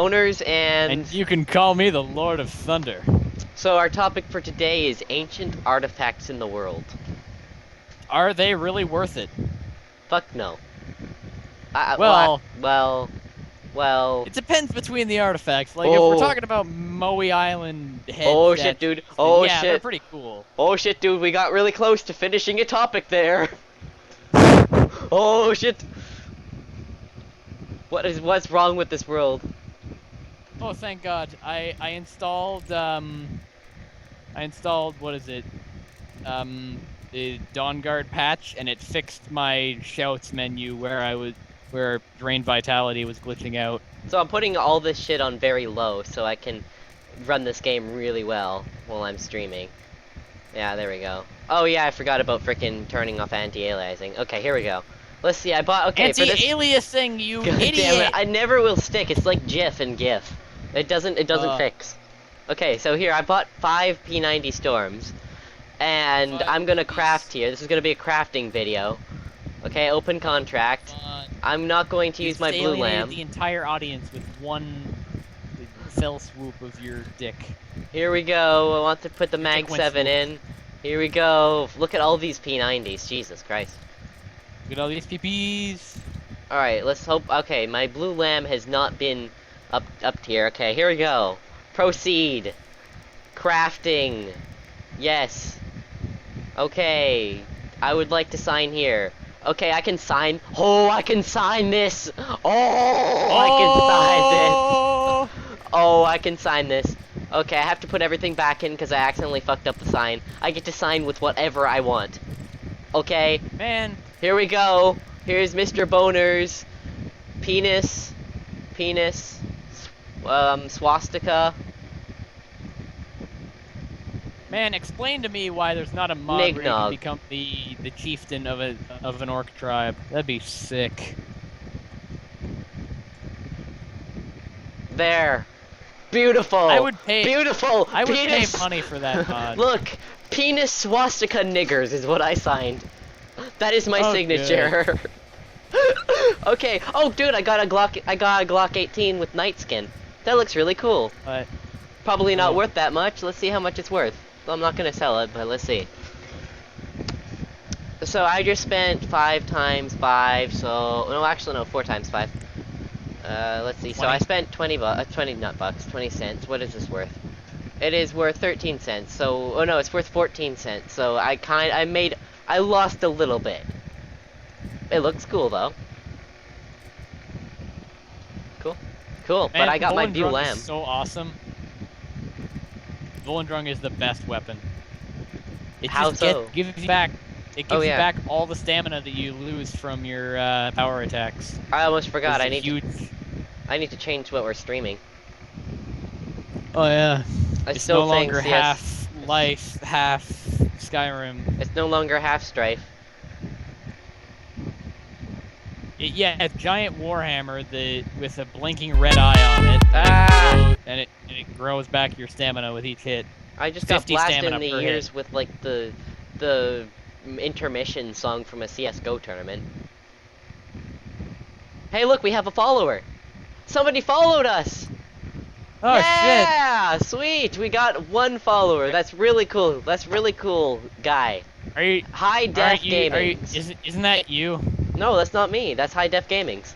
Boners, And you can call me the Lord of Thunder. so our topic for today is ancient artifacts in the world. Are they really worth it? Fuck no. Well, Well. it depends between the artifacts. Like, if we're Oh, talking about Moe Island head oh shit, statues, dude. then Oh yeah, they're shit. pretty cool. Oh shit, dude. We got really close to finishing a topic there. Oh shit. What's wrong with this world? Oh, thank God. I installed, what is it? The Dawn Guard patch, and it fixed my shouts menu where Drain Vitality was glitching out. So I'm putting all this shit on very low so I can run this game really well while I'm streaming. Yeah, there we go. Oh yeah, I forgot about frickin' turning off anti-aliasing. Okay, here we go. Let's see, I bought, okay, for this... Anti-aliasing, you God idiot! damn it, I never will stick. It's like GIF and GIF. It doesn't fix. Okay, so here, I bought 5 P90 Storms. And I'm gonna craft here. This is gonna be a crafting video. Okay, open contract. I'm not going to use my blue lamp. The entire audience with one fell swoop of your dick. Here we go. I want to put the Mag 7 in. Here we go. Look at all these P90s. Jesus Christ. Look at all these PPs. Alright, let's hope. Okay, my blue lamb has not been up here. Okay, here we go. Proceed. Crafting. Yes. Okay. I would like to sign here. Okay, I can sign. Oh, I can sign this. Oh, I can sign this. Oh, I can sign this. Okay, I have to put everything back in because I accidentally fucked up the sign. I get to sign with whatever I want. Okay. Man. Here we go. Here's Mr. Boner's penis, swastika. Man, explain to me why there's not a mod where you can Nignog. become the chieftain of an orc tribe. That'd be sick. There. Beautiful. I would pay. Beautiful. I would penis. pay money for that mod. Look, penis swastika niggers is what I signed. That is my signature. Okay. Oh, dude, I got a Glock 18 with night skin. That looks really cool. But probably not worth that much. Let's see how much it's worth. Well, I'm not gonna sell it, but let's see. So I just spent 5 times 5. So no, actually no, 4 times 5. Let's see. 20. So I spent 20 cents. What is this worth? It is worth 13 cents. So, oh no, it's worth 14 cents. So I lost a little bit. It looks cool though. Cool. Cool. Man, but I got my blue Volendrung lamb. Is so awesome. Volendrung is the best weapon. It How just so? gives you back. It gives you yeah. back all the stamina that you lose from your power attacks. I almost forgot. I need to change what we're streaming. Oh yeah. It's still no longer half life, half Skyrim. It's no longer half Strife. Yeah, it's giant warhammer with a blinking red eye on it, and it grows back your stamina with each hit. I just got blasted in the ears with like the intermission song from a CS:GO tournament. Hey, look, we have a follower. Somebody followed us. Oh shit! Yeah, sweet. We got 1 follower. That's really cool. That's really cool, guy. Are you High Def Gaming? Isn't that you? No, that's not me. That's High Def Gaming's.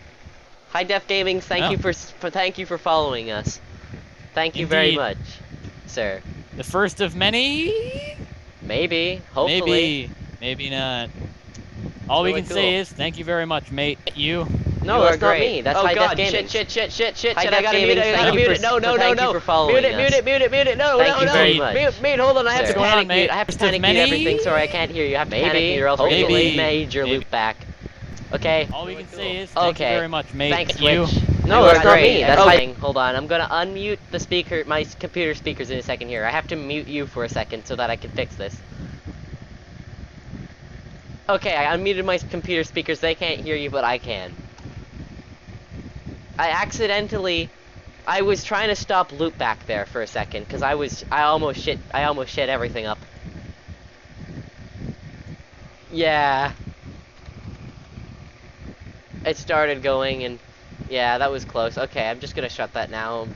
High Def Gaming, thank you for following us. Thank you very much, sir. The first of many? Maybe. Hopefully. Maybe not. All we can say is thank you very much, mate. You. No, that's not me. That's High Def Gaming. Shit. I gotta mute it. Thank you for following us. Mute it. No. Thank you very much. Mute. Hold on. I have to panic mute. I have to panic mute everything. Sorry, I can't hear you. I have to panic mute or else we're gonna get major loop back. Okay. All we can say is thank you very much, mate. Thanks, you. No, that's not me. That's fine. Hold on. I'm gonna unmute the speaker, my computer speakers in a second here. I have to mute you for a second so that I can fix this. Okay, I unmuted my computer speakers. They can't hear you, but I can. I was trying to stop loopback there for a second because I almost shit everything up. Yeah. It started going and Yeah, that was close. Okay, I'm just gonna shut that now.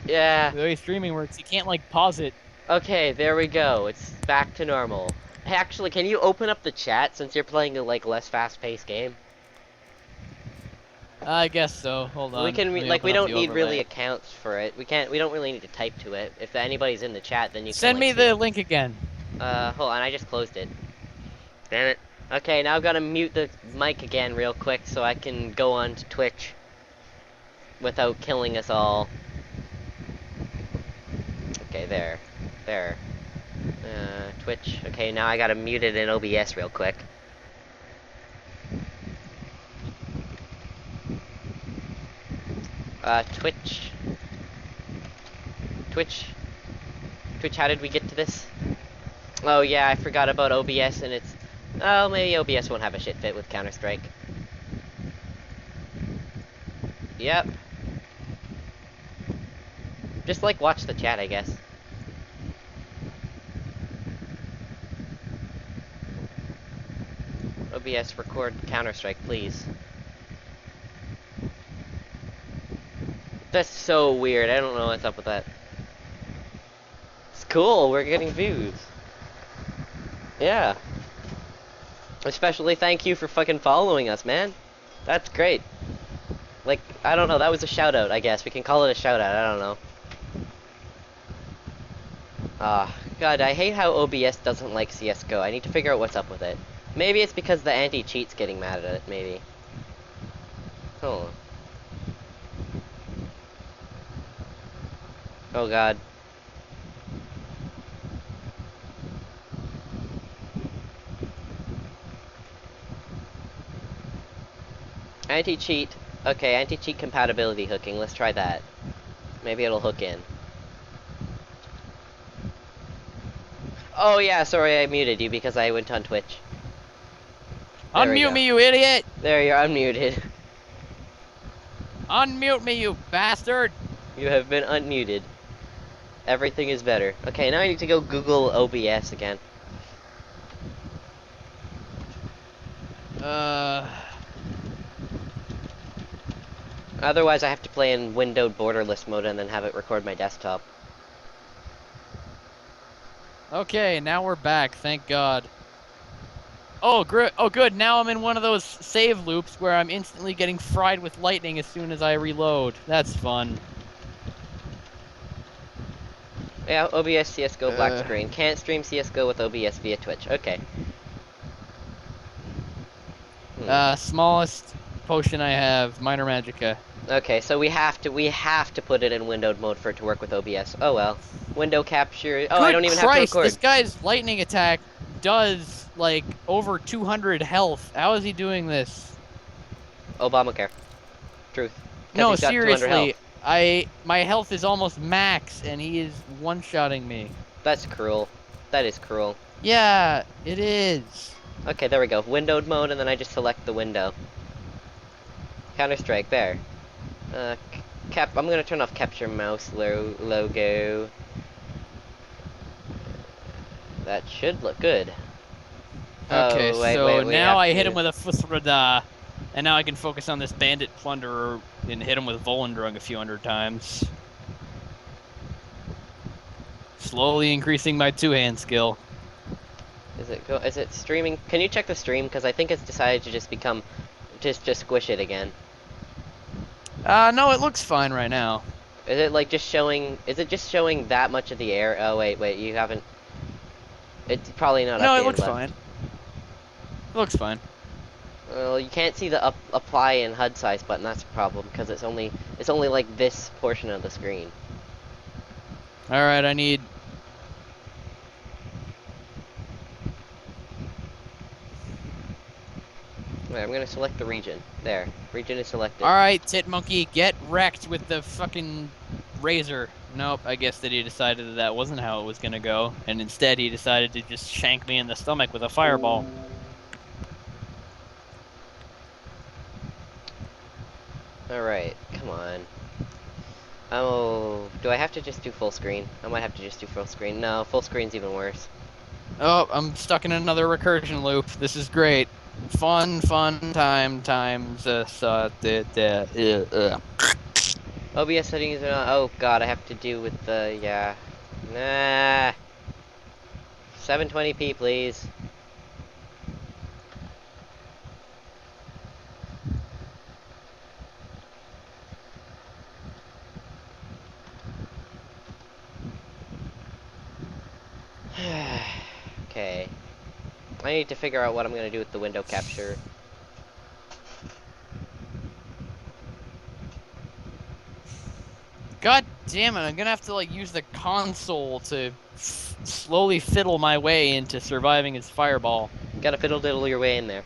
Yeah. The way streaming works, you can't like pause it. Okay, there we go. It's back to normal. Hey, actually, can you open up the chat since you're playing a like less fast-paced game? I guess so. Hold We on. can Let me like we open up don't the need really overlay. accounts for it. We don't really need to type to it. If anybody's in the chat, then you can Send like me see the it. link again. Hold on, I just closed it. Damn it. Okay, now I've got to mute the mic again real quick so I can go on to Twitch without killing us all. Okay, there. There. Twitch. Okay, now I gotta mute it in OBS real quick. Twitch. Twitch. Twitch, how did we get to this? Oh yeah, I forgot about OBS and it's... Oh, maybe OBS won't have a shit fit with Counter-Strike. Yep. Just like watch the chat, I guess. OBS record Counter-Strike, please. That's so weird. I don't know what's up with that. It's cool. We're getting views. Yeah. Especially thank you for fucking following us, man. That's great. Like, I don't know. That was a shout out, I guess. We can call it a shout out. I don't know. God, I hate how OBS doesn't like CSGO. I need to figure out what's up with it. Maybe it's because the anti-cheat's getting mad at it, maybe. Oh. Oh god. Anti-cheat. Okay, anti-cheat compatibility hooking. Let's try that. Maybe it'll hook in. Oh yeah, sorry I muted you because I went on Twitch. There we Unmute go. me, you idiot! There, you're unmuted. Unmute me, you bastard! You have been unmuted. Everything is better. Okay, now I need to go Google OBS again. Otherwise, I have to play in windowed borderless mode and then have it record my desktop. Okay, now we're back, thank God. Oh, good, now I'm in one of those save loops where I'm instantly getting fried with lightning as soon as I reload. That's fun. Yeah, OBS CSGO black screen. Can't stream CSGO with OBS via Twitch. Okay. Smallest potion I have, Minor Magica. Okay, so we have to put it in windowed mode for it to work with OBS. Oh well. Window capture. Oh, I don't even have to record. This guy's lightning attack does like over 200 health. How is he doing this? Obamacare. Truth. 'Cause No, he's got 200 seriously. health. My health is almost max and he is one-shotting me. That's cruel. That is cruel. Yeah, it is. Okay, there we go. Windowed mode, and then I just select the window. Counter-Strike, there. I'm gonna turn off capture mouse logo. That should look good. Okay, oh, wait, so wait, we now have I hit to- him with a Fusrada, and now I can focus on this bandit plunderer and hit him with Volendrung a few hundred times. Slowly increasing my two-hand skill. Is it streaming? Can you check the stream? Because I think it's decided to just become, just squish it again. No, it looks fine right now. Is it like just showing? Is it just showing that much of the air? Oh wait, you haven't. It's probably not. No, updated it looks left. fine. It looks fine. Well, you can't see the apply and HUD size button. That's a problem because it's only like this portion of the screen. All right, I need. Wait, I'm gonna select the region. There, region is selected. All right, Tit Monkey, get wrecked with the fucking razor. Nope, I guess that he decided that that wasn't how it was gonna go, and instead he decided to just shank me in the stomach with a fireball. All right, come on. Oh, do I have to just do full screen? I might have to just do full screen. No, full screen's even worse. Oh, I'm stuck in another recursion loop. This is great. Fun times. OBS settings are not. Oh god, I have to do with the. Yeah. Nah. 720p, please. Okay. I need to figure out what I'm gonna do with the window capture. God damn it! I'm gonna have to like use the console to slowly fiddle my way into surviving his fireball. Gotta fiddle diddle your way in there.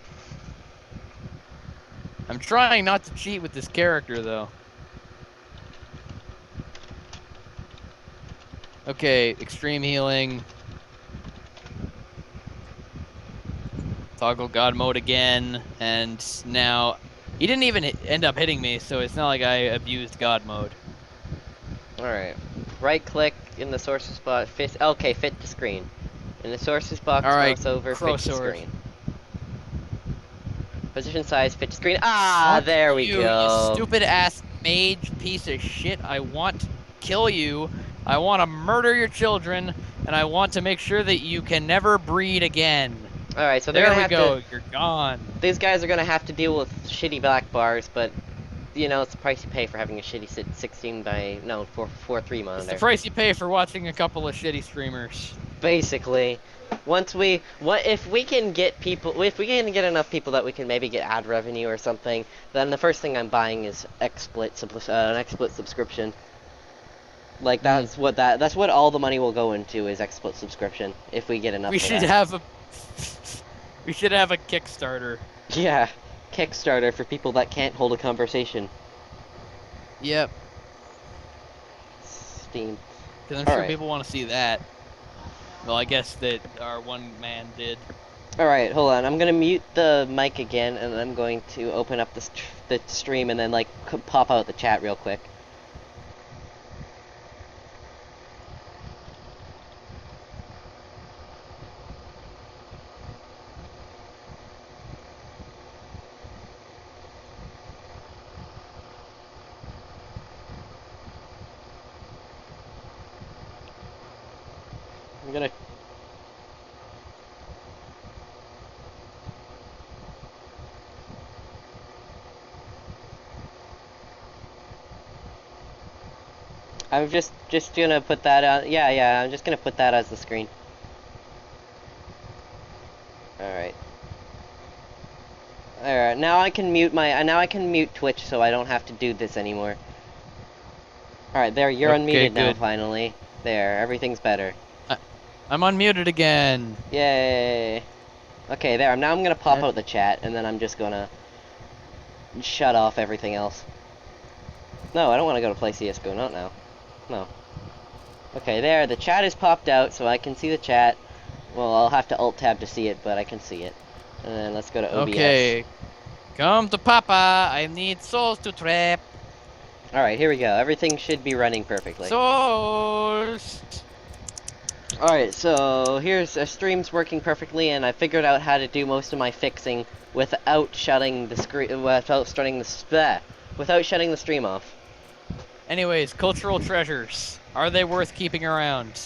I'm trying not to cheat with this character though. Okay, extreme healing. Toggle God mode again, and now he didn't even end up hitting me, so it's not like I abused God mode. Alright. Right click in the sources box. Okay, fit to screen. In the sources box, Alright, mouse over, crow fit to sword. screen. Position size, fit to screen. Ah, Fuck there we you, go. you stupid ass mage piece of shit. I want to kill you. I want to murder your children, and I want to make sure that you can never breed again. Alright, so they're There gonna we have go. to. You're gone. These guys are gonna have to deal with shitty black bars, but you know it's the price you pay for having a shitty 16 by 4:3 It's the monitor. price you pay for watching a couple of shitty streamers. Basically, if we can get enough people that we can maybe get ad revenue or something, then the first thing I'm buying is an XSplit subscription. Like that's what all the money will go into is XSplit subscription if we get enough. We should have a Kickstarter. Yeah, Kickstarter for people that can't hold a conversation. Yep. Steam. Because I'm sure people want to see that. Well, I guess that our one man did. Alright, hold on. I'm gonna mute the mic again, and I'm going to open up the stream and then, like, pop out the chat real quick. I'm gonna... I'm just gonna put that on... Yeah, I'm just gonna put that as the screen. Alright. Alright, now I can mute Twitch so I don't have to do this anymore. Alright, there, you're unmuted now, finally. There, everything's better. I'm unmuted again. Yay. Okay, there, now I'm gonna pop out the chat, and then I'm just gonna shut off everything else. No, I don't want to go to play CSGO, not now. No. Okay, there, the chat is popped out, so I can see the chat. Well, I'll have to Alt-Tab to see it, but I can see it. And then let's go to OBS. Okay. Come to Papa, I need souls to trap. Alright, here we go. Everything should be running perfectly. Souls! Alright, so here's our stream's working perfectly, and I figured out how to do most of my fixing without shutting the screen, without shutting the stream off. Anyways, cultural treasures. Are they worth keeping around?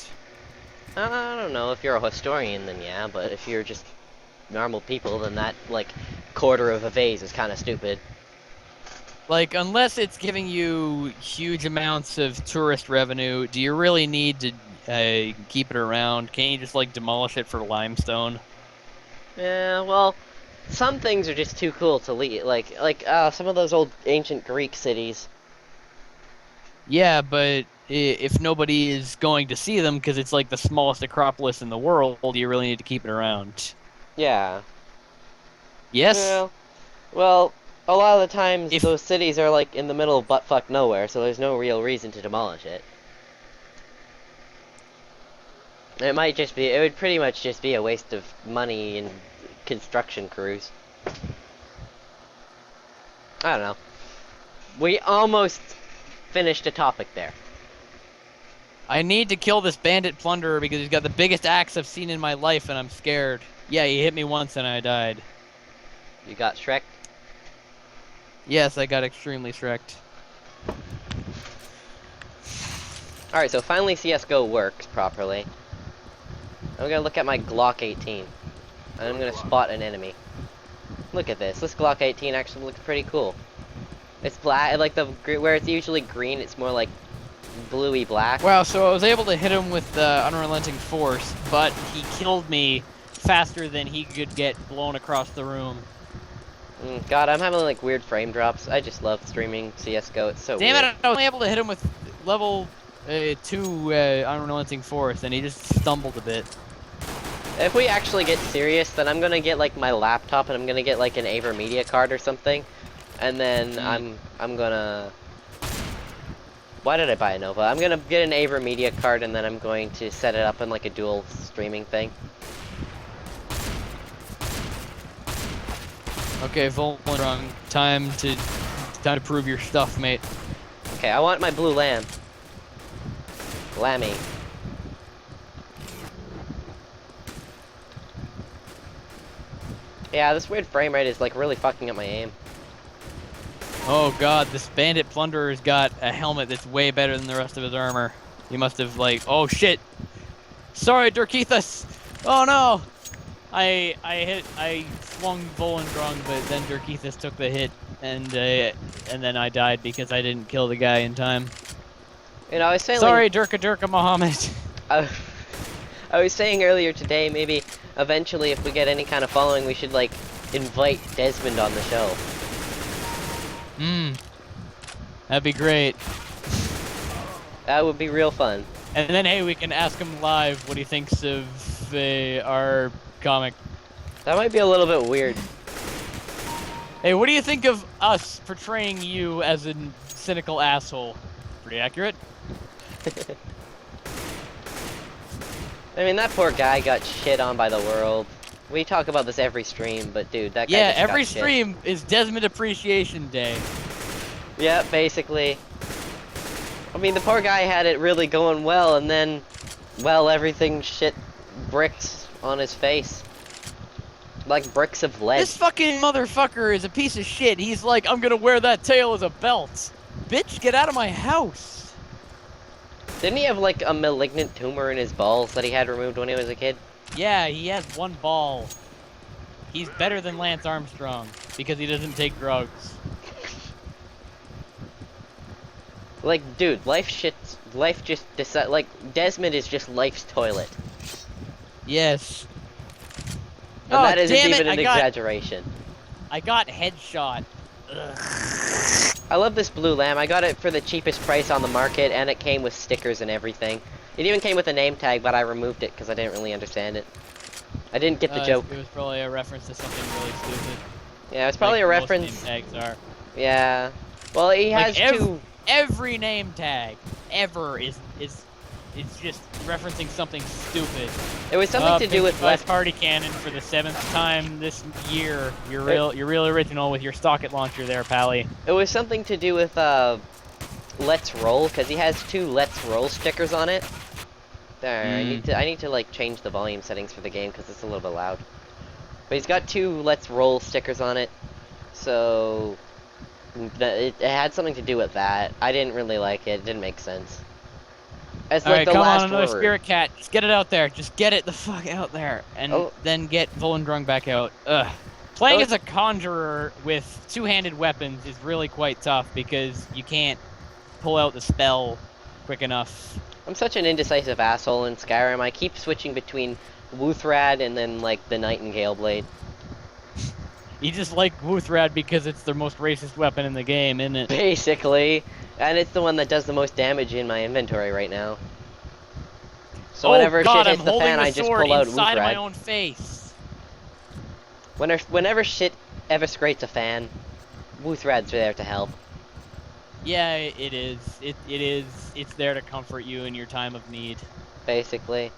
I don't know. If you're a historian, then yeah, but if you're just normal people, then that, like, quarter of a vase is kind of stupid. Like, unless it's giving you huge amounts of tourist revenue, do you really need to keep it around? Can't you just, like, demolish it for limestone? Yeah, well, some things are just too cool to leave. Like some of those old ancient Greek cities. Yeah, but if nobody is going to see them because it's like the smallest acropolis in the world, you really need to keep it around. Yeah. Yes? Well, a lot of the times those cities are like in the middle of buttfuck nowhere, so there's no real reason to demolish it. It would pretty much just be a waste of money and construction crews. I don't know. We almost finished a topic there. I need to kill this bandit plunderer because he's got the biggest axe I've seen in my life and I'm scared. Yeah, he hit me once and I died. You got Shrek? Yes, I got extremely Shrek'd. Alright, so finally CSGO works properly. I'm gonna look at my Glock 18. And I'm gonna spot an enemy. Look at this. This Glock 18 actually looks pretty cool. It's black, like where it's usually green, it's more like bluey black. Wow, so I was able to hit him with unrelenting force, but he killed me faster than he could get blown across the room. God, I'm having like weird frame drops. I just love streaming CSGO. It's so Damn weird. it, I was only able to hit him with level 2 unrelenting force, and he just stumbled a bit. If we actually get serious, then I'm gonna get like my laptop and I'm gonna get like an AverMedia card or something. And then I'm gonna... Why did I buy a Nova? I'm gonna get an AverMedia card and then I'm going to set it up in like a dual streaming thing. Okay, Voltron, time to prove your stuff, mate. Okay, I want my blue lamb. Lammy. Yeah, this weird frame rate is like really fucking up my aim. Oh god, this bandit plunderer's got a helmet that's way better than the rest of his armor. He must have like, oh shit! Sorry, Durkethus! Oh no! I swung Volendrung, but then Durkethus took the hit, and then I died because I didn't kill the guy in time. You know, I was saying Sorry, Durka Muhammad. I was saying earlier today, maybe eventually if we get any kind of following, we should like invite Desmond on the show. That'd be great. That would be real fun. And then hey, we can ask him live what he thinks of our comic. That might be a little bit weird. Hey, what do you think of us portraying you as a cynical asshole? Pretty accurate. I mean, that poor guy got shit on by the world. We talk about this every stream, but dude, that guy just got every shit. stream is Desmond Appreciation Day. Yeah, basically. I mean, the poor guy had it really going well, and then, well, everything shit bricks on his face. Like bricks of lead. This fucking motherfucker is a piece of shit. He's like, I'm gonna wear that tail as a belt. Bitch, get out of my house. Didn't he have like a malignant tumor in his balls that he had removed when he was a kid? Yeah, he has one ball. He's better than Lance Armstrong because he doesn't take drugs. Like, dude, life just like, Desmond is just life's toilet. Yes. And that isn't damn it, even an exaggeration. I got headshot. Ugh. I love this blue lamb. I got it for the cheapest price on the market, and it came with stickers and everything. It even came with a name tag, but I removed it because I didn't really understand it. I didn't get the joke. It was probably a reference to something really stupid. Yeah, it's probably a reference. Most name tags are. Yeah. Well, he has two. Every name tag ever is just referencing something stupid. It was something to do with left party cannon for the 7th time this year. You're real original with your socket launcher there, Pally. It was something to do with Let's Roll, because he has 2 Let's Roll stickers on it. There, I need to like change the volume settings for the game because it's a little bit loud. But he's got 2 Let's Roll stickers on it, so it had something to do with that. I didn't really like it. It didn't make sense. It's like Alright, the come last on, another word. spirit cat. Just get it out there. Just get it the fuck out there. And then get Volendrung back out. Ugh. Playing as a conjurer with 2-handed weapons is really quite tough because you can't pull out the spell quick enough. I'm such an indecisive asshole in Skyrim. I keep switching between Wuthrad and then like the Nightingale Blade. You just like Wuthrad because it's the most racist weapon in the game, isn't it? Basically. And it's the one that does the most damage in my inventory right now. So whenever shit hits the fan, I just pull out inside Wuthrad. of my own face. Whenever shit ever scrapes a fan, Wuthrad's there to help. Yeah, it is. It is. It's there to comfort you in your time of need. Basically.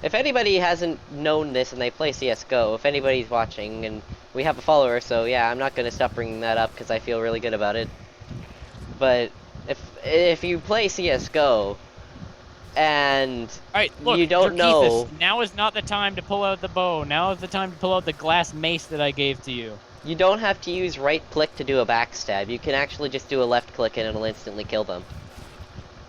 If anybody hasn't known this and they play CSGO, if anybody's watching, and we have a follower, so yeah, I'm not going to stop bringing that up because I feel really good about it. But if you play CSGO, and look, you don't know... Now is not the time to pull out the bow. Now is the time to pull out the glass mace that I gave to you. You don't have to use right click to do a backstab. You can actually just do a left click and it'll instantly kill them.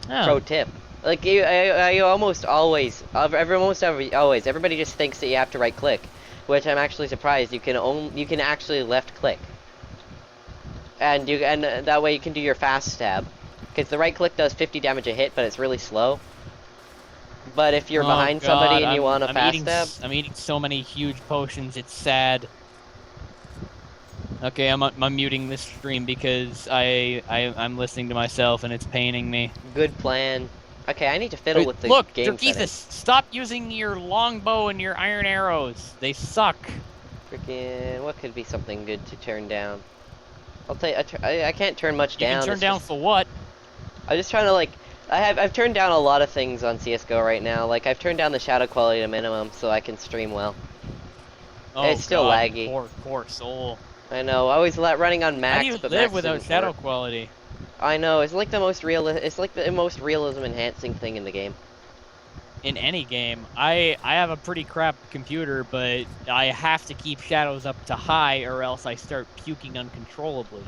Oh. Pro tip. Like I almost always, always, everybody just thinks that you have to right click, which I'm actually surprised. You can actually left click, and that way you can do your fast stab, because the right click does 50 damage a hit, but it's really slow. But if you're behind somebody and you want a fast stab, I'm eating so many huge potions. It's sad. Okay, I'm muting this stream because I'm listening to myself and it's paining me. good plan. Okay, I need to fiddle with the Look, game Jerkeethus, settings. stop using your longbow and your iron arrows. They suck. Freaking, what could be something good to turn down? I'll tell you, I can't turn much down. You can turn it's down just, for what? I'm just trying to like, I've turned down a lot of things on CS:GO right now. Like I've turned down the shadow quality to minimum so I can stream well. Oh, It's still God, laggy. Poor soul. I know. I was running on max, How do you but live max without didn't shadow work. quality? I know. It's like the most It's like the most realism enhancing thing in the game. In any game, I have a pretty crap computer, but I have to keep shadows up to high or else I start puking uncontrollably.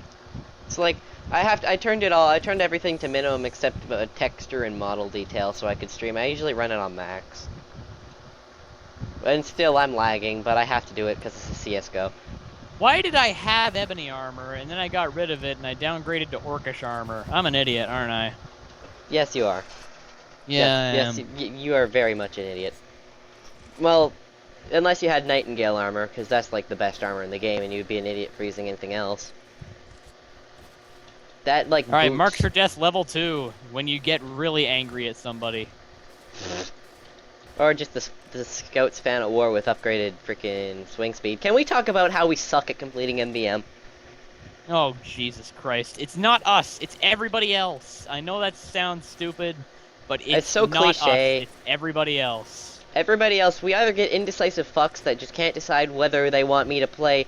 It's like I turned it all. I turned everything to minimum except texture and model detail so I could stream. I usually run it on max. And still, I'm lagging, but I have to do it because it's a CS:GO. Why did I have ebony armor and then I got rid of it and I downgraded to orcish armor? I'm an idiot, aren't I? Yes, you are. Yeah, Yes, you are very much an idiot. Well, unless you had Nightingale armor, because that's like the best armor in the game, and you'd be an idiot for using anything else. That like. All right, boots. marks for death level 2 when you get really angry at somebody. Or just the Scouts fan at war with upgraded freaking swing speed. Can we talk about how we suck at completing MVM? Oh, Jesus Christ. It's not us. It's everybody else. I know that sounds stupid, but it's so not cliche. us. It's everybody else. Everybody else, we either get indecisive fucks that just can't decide whether they want me to play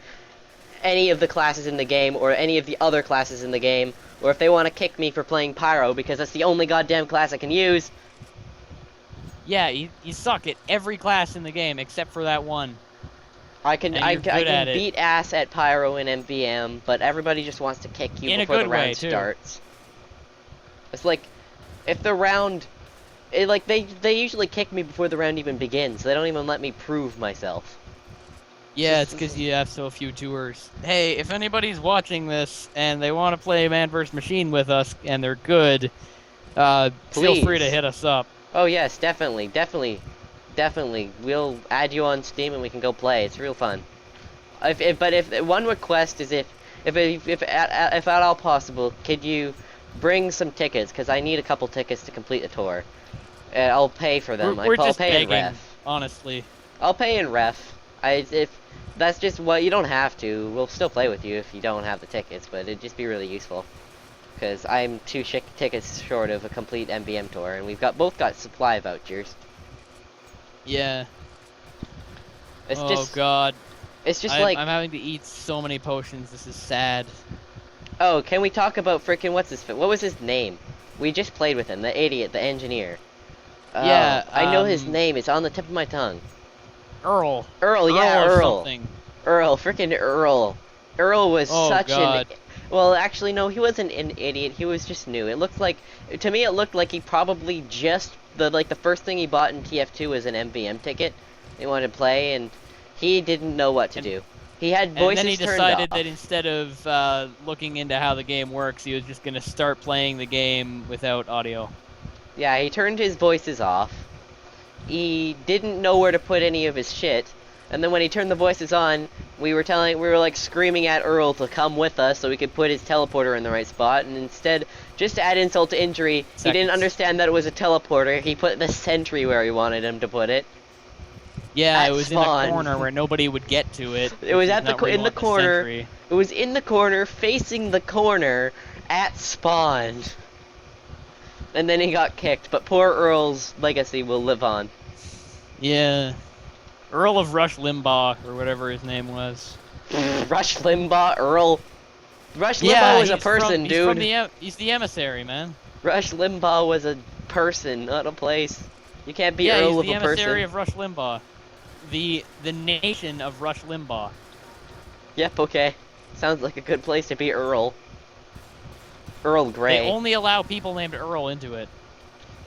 any of the classes in the game or any of the other classes in the game, or if they want to kick me for playing Pyro because that's the only goddamn class I can use. Yeah, you suck at every class in the game except for that one. I can it. beat ass at Pyro and MVM, but everybody just wants to kick you In a before the good way, round too. starts. It's like, if the round, they usually kick me before the round even begins. They don't even let me prove myself. Yeah, it's because you have so few tours. Hey, if anybody's watching this and they want to play Man vs. Machine with us and they're good, feel free to hit us up. Oh yes, definitely. We'll add you on Steam and we can go play. It's real fun. If one request is if at all possible, could you bring some tickets? Because I need a couple tickets to complete the tour. I'll pay for them. We're I'll just pay in begging, ref. honestly. I'll pay in ref. If that's just what you don't have to. We'll still play with you if you don't have the tickets, but it'd just be really useful. Because I'm 2 tickets short of a complete MVM tour, and we've both got supply vouchers. Yeah. It's oh just, God. It's just I'm like. having to eat so many potions. This is sad. Oh, can we talk about frickin' what was his name? We just played with him, the idiot, the engineer. Yeah. I know his name. It's on the tip of my tongue. Earl. Earl, yeah, or Earl. Something. Earl, frickin' Earl. Earl was such God. Well, actually, no, he wasn't an idiot. He was just new. It looked like, to me, it looked like he probably just the first thing he bought in TF2 was an MVM ticket. He wanted to play, and he didn't know what to do. He had voices And then he turned decided off. that instead of looking into how the game works, he was just going to start playing the game without audio. Yeah, he turned his voices off. He didn't know where to put any of his shit. And then when he turned the voices on, we were like screaming at Earl to come with us so we could put his teleporter in the right spot. And instead, just to add insult to injury, he didn't understand that it was a teleporter. He put the sentry where he wanted him to put it. Yeah, At it was spawn. in a corner where nobody would get to it. It was in the corner. Sentry. It was in the corner, facing the corner, at spawn. And then he got kicked, but poor Earl's legacy will live on. Yeah. Earl of Rush Limbaugh, or whatever his name was. Rush Limbaugh, Earl. Rush Limbaugh was a person, dude. He's the emissary, man. Rush Limbaugh was a person, not a place. You can't be Earl of a person. Yeah, he's the emissary of Rush Limbaugh. The nation of Rush Limbaugh. Yep, okay. Sounds like a good place to be Earl. Earl They Grey. only allow people named Earl into it.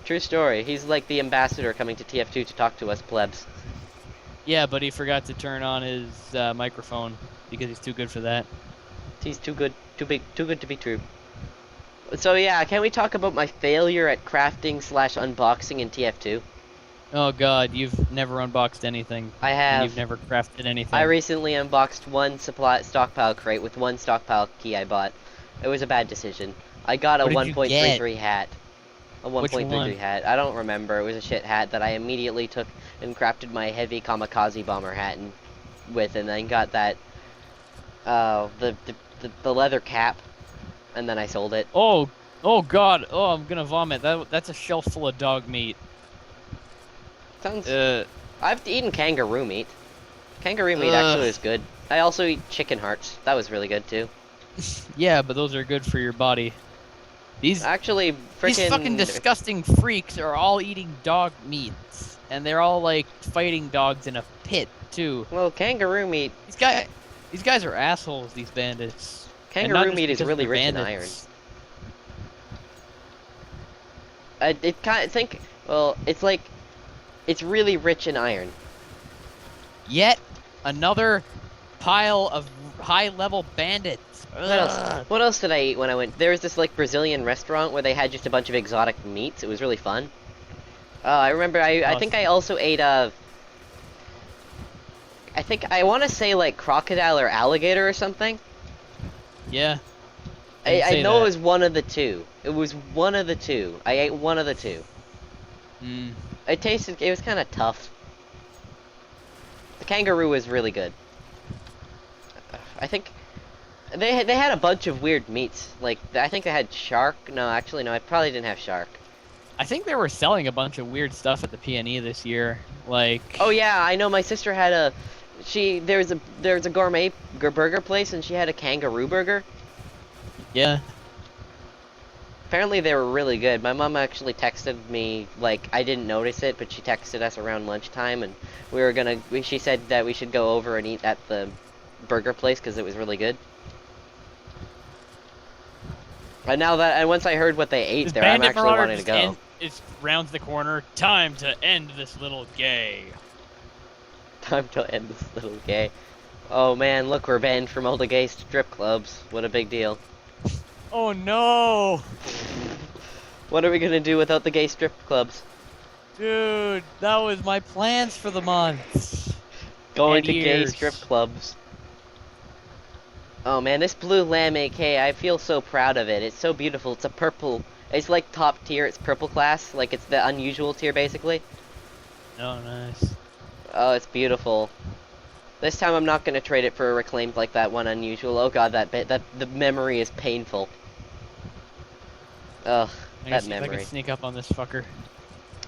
True story. He's like the ambassador coming to TF2 to talk to us plebs. Yeah, but he forgot to turn on his microphone because he's too good for that. He's too good, too good to be true. So yeah, can we talk about my failure at crafting / unboxing in TF2? Oh god, you've never unboxed anything. I And have. you've never crafted anything. I recently unboxed one stockpile crate with one stockpile key I bought. It was a bad decision. I got a What did you 1.33 hat. A Which 1.33 one? hat. I don't remember. It was a shit hat that I immediately took and crafted my heavy kamikaze bomber hat with, and then got that the leather cap, and then I sold it. Oh, oh god. Oh, I'm gonna vomit. That's a shelf full of dog meat. Sounds. I've eaten kangaroo meat. Kangaroo meat actually is good. I also eat chicken hearts. That was really good too. Yeah, but those are good for your body. These Actually, these fucking disgusting freaks are all eating dog meats, and they're all like fighting dogs in a pit too. Well, kangaroo meat. These guys are assholes. These bandits. Kangaroo meat is really rich in iron. It kind of think. Well, it's really rich in iron. Yet another pile of high-level bandits. What else did I eat when I went? There was this like Brazilian restaurant where they had just a bunch of exotic meats. It was really fun. I remember. I think I also ate I think I want to say like crocodile or alligator or something. Yeah. I know it was one of the two. It was one of the two. I ate one of the two. Mm. It was kind of tough. The kangaroo was really good. I think they had a bunch of weird meats. Like I think they had shark. No, actually no. I probably didn't have shark. I think they were selling a bunch of weird stuff at the PNE this year. Like. Oh yeah, I know. My sister had there's a gourmet burger place and she had a kangaroo burger. Yeah. Apparently they were really good. My mom actually texted me, like, I didn't notice it, but she texted us around lunchtime, and she said that we should go over and eat at the burger place, because it was really good. And once I heard what they ate there, I'm actually wanting to go. It rounds the corner. Time to end this little gay. Time to end this little gay. Oh man, look, we're banned from all the gay strip clubs. What a big deal. Oh no! What are we gonna do without the gay strip clubs? Dude, that was my plans for the month. Going to gay strip clubs. Oh man, this blue lamb AK, I feel so proud of it. It's so beautiful. It's a purple. It's like top tier. It's purple class. Like it's the unusual tier, basically. Oh, nice. Oh, it's beautiful. This time I'm not gonna trade it for a reclaimed like that one unusual. Oh god, that the memory is painful. Ugh, that memory. I can sneak up on this fucker.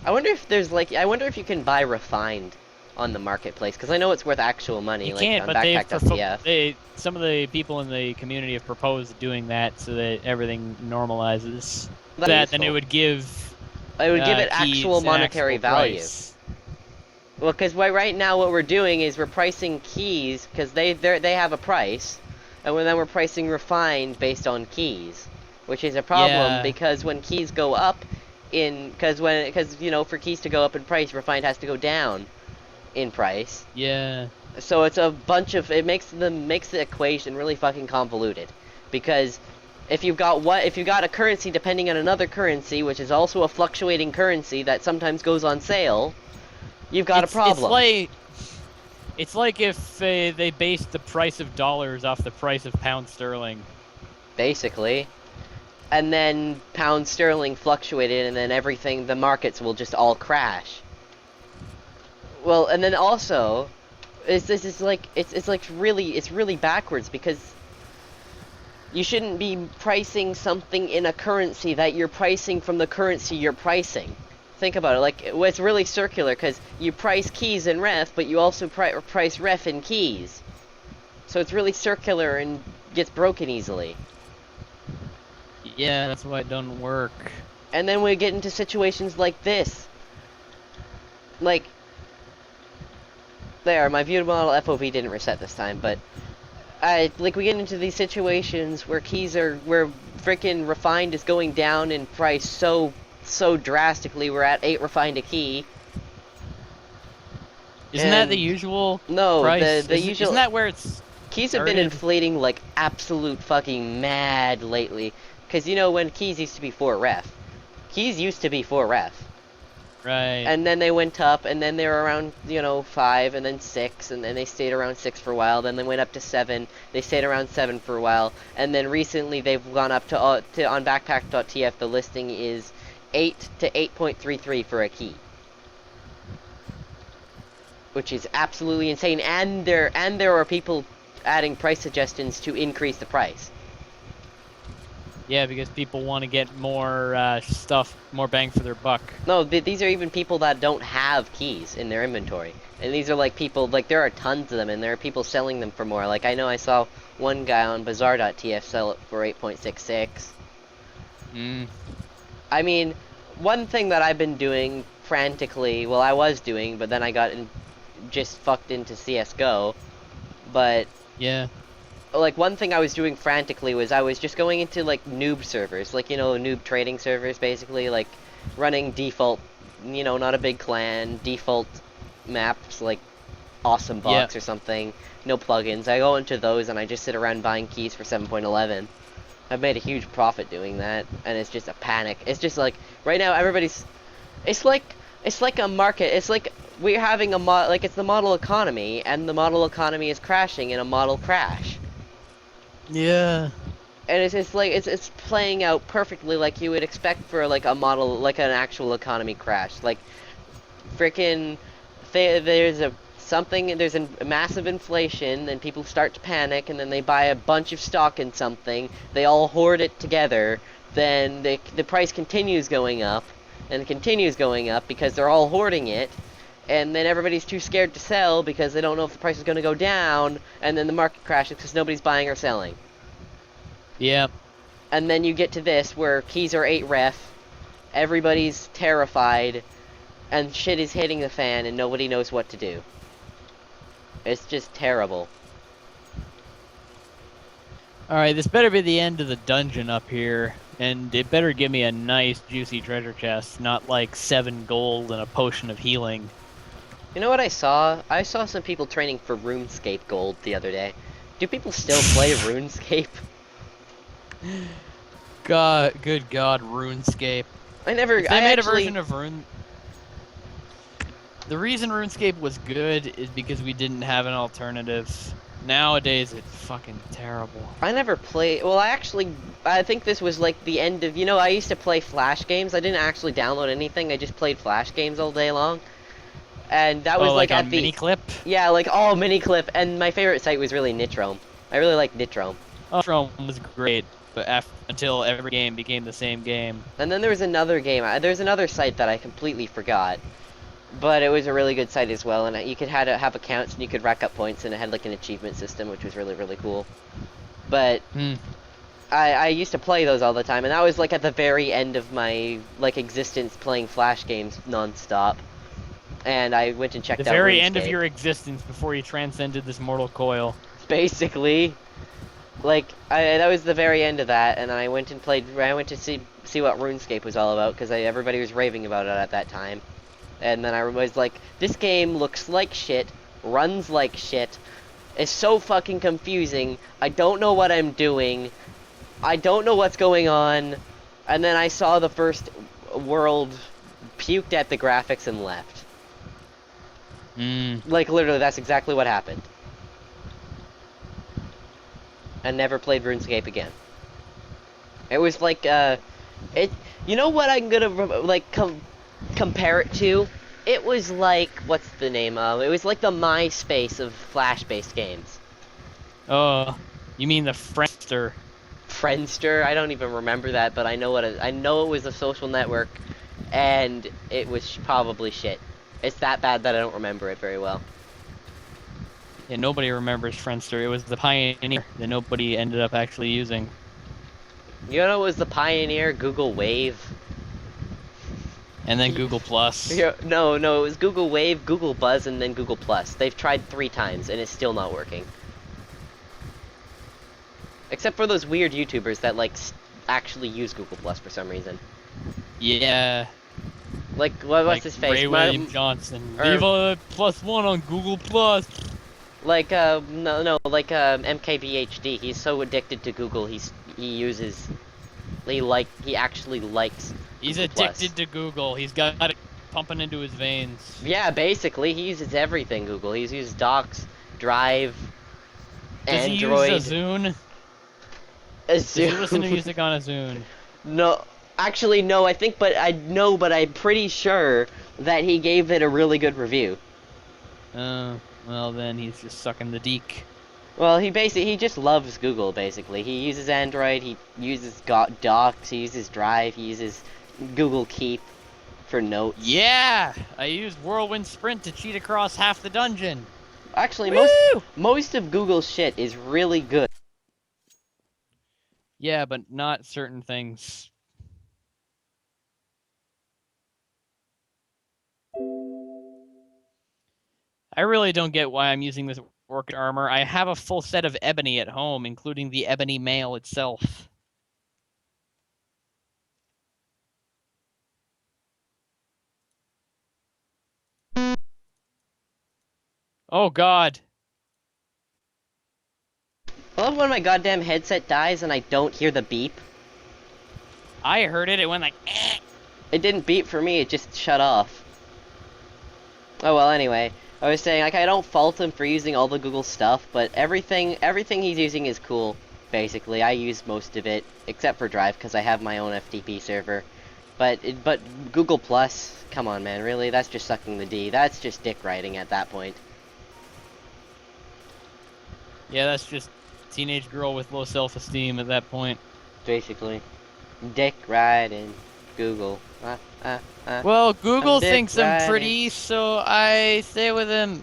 I wonder if there's like, I wonder if you can buy refined on the marketplace, because I know it's worth actual money. You like can't, on but Backpack.tf. some of the people in the community have proposed doing that so that everything normalizes. Then it would give. It would give it actual monetary value. Price. Well, because right now what we're doing is we're pricing keys because they have a price, and then we're pricing refined based on keys, which is a problem because when keys go up because you know, for keys to go up in price, refined has to go down in price. Yeah. So it's a bunch of makes the equation really fucking convoluted, because if you've got a currency depending on another currency, which is also a fluctuating currency that sometimes goes on sale, you've got a problem. It's like if they based the price of dollars off the price of pound sterling. Basically. And then pound sterling fluctuated, and then the markets will just all crash. Well, and then also, it's really backwards, because you shouldn't be pricing something in a currency that you're pricing from the currency you're pricing. Think about it, like, it's really circular, because you price keys in ref, but you also price ref in keys. So it's really circular and gets broken easily. Yeah, that's why it doesn't work. And then we get into situations like this. Like, my view model FOV didn't reset this time, but like we get into these situations where where freaking refined is going down in price so drastically. We're at 8 refined a key, Isn't that the and usual no, price? the Isn't usual that where it's keys have been started? inflating like absolute fucking mad lately. Cause when keys used to be 4 ref, keys used to be 4 ref. Right. And then they went up, and then they were around, 5, and then 6, and then they stayed around 6 for a while. Then they went up to 7. They stayed around 7 for a while, and then recently they've gone up to on backpack.tf. The listing is 8 to 8.33 for a key, which is absolutely insane. And there are people adding price suggestions to increase the price. Yeah, because people want to get more stuff, more bang for their buck. No, these are even people that don't have keys in their inventory. And these are like people, like there are tons of them, and there are people selling them for more. Like I know I saw one guy on bazaar.tf sell it for 8.66. Mm. I mean, one thing that I've been doing frantically, well I was doing, but then I got just fucked into CSGO. But Yeah. like one thing I was doing frantically was I was just going into like noob servers, like noob trading servers basically, like running default, not a big clan, default maps like Awesome Yeah. Box or something, no plugins. I go into those and I just sit around buying keys for 7.11. I've made a huge profit doing that, and it's just a panic. It's just like right now everybody's it's like a market. It's like we're having like it's the model economy, and the model economy is crashing in a model crash. Yeah. And it's like it's playing out perfectly like you would expect for like a model, like an actual economy crash. Like freaking there's a massive inflation, and people start to panic, and then they buy a bunch of stock in something, they all hoard it together, then the price continues going up and continues going up because they're all hoarding it, and then everybody's too scared to sell because they don't know if the price is going to go down, and then the market crashes because nobody's buying or selling. Yeah. And then you get to this where keys are 8 ref, everybody's terrified, and shit is hitting the fan and nobody knows what to do. It's just terrible. Alright, this better be the end of the dungeon up here. And it better give me a nice, juicy treasure chest, not like 7 gold and a potion of healing. You know what I saw? I saw some people training for RuneScape Gold the other day. Do people still play RuneScape? God, good God, RuneScape. I never. If they I made actually. a version of Rune... The reason RuneScape was good is because we didn't have an alternative. Nowadays, it's fucking terrible. I never played. Well, I think this was like the end of. I used to play Flash games. I didn't actually download anything. I just played Flash games all day long. And that was like a at the. mini clip? Yeah, like all mini clip. And my favorite site was really Nitrome. I really like Nitrome. Ultron was great, but until every game became the same game. And then there was another game. There's another site that I completely forgot. But it was a really good site as well, and you could have accounts, and you could rack up points, and it had like an achievement system, which was really, really cool. But I used to play those all the time, and that was like at the very end of my like existence playing Flash games non-stop. And I went and checked out the very RuneScape. end of your existence before you transcended this mortal coil. Basically, like that was the very end of that, and then I went and played. I went to see what RuneScape was all about because everybody was raving about it at that time. And then I was like, this game looks like shit, runs like shit, is so fucking confusing, I don't know what I'm doing, I don't know what's going on, and then I saw the first world, puked at the graphics, and left. Like, literally, that's exactly what happened. And never played RuneScape again. It was like, you know what I'm gonna, like, compare it to? It was like, what's the name of it? Was like the MySpace of Flash-based games. Oh, you mean the Friendster? Friendster? I don't even remember that, but I know I know it was a social network, and it was probably shit. It's that bad that I don't remember it very well. Yeah, nobody remembers Friendster. It was the pioneer that nobody ended up actually using. You know, it was the pioneer Google Wave. And then Google Plus. Yeah, no, it was Google Wave, Google Buzz, and then Google Plus. They've tried 3 times, and it's still not working. Except for those weird YouTubers that like actually use Google Plus for some reason. Yeah, Like what's like his face? Ray William Johnson. Or Leave a +1 on Google Plus. like no like MKBHD. He's so addicted to Google. He uses he actually likes He's Google Plus. addicted to Google. He's got it pumping into his veins. Yeah, basically he uses everything Google. He uses Docs, Drive, Does he use a Android, Zune? Does he listen to Zoom. music on a Zune? No, actually no. I think, but I know, but I'm pretty sure that he gave it a really good review. Well then he's just sucking the deek. Well, he just loves Google. Basically, he uses Android. He uses Docs. He uses Drive. He uses Google Keep for notes. Yeah! I used Whirlwind Sprint to cheat across half the dungeon. Actually, Woo! most of Google's shit is really good. Yeah, but not certain things. I really don't get why I'm using this orchid armor. I have a full set of ebony at home, including the ebony mail itself. Oh god. I love when my goddamn headset dies and I don't hear the beep. I heard it, it went like eh. It didn't beep for me, it just shut off. Oh well, anyway. I was saying, like, I don't fault him for using all the Google stuff, but everything he's using is cool, basically. I use most of it, except for Drive, because I have my own FTP server. But Google Plus, come on, man, really? That's just sucking the D. That's just dick riding at that point. Yeah, that's just teenage girl with low self-esteem at that point. Basically. Dick riding. Google. Well, Google dick thinks I'm riding. pretty, so I stay with him.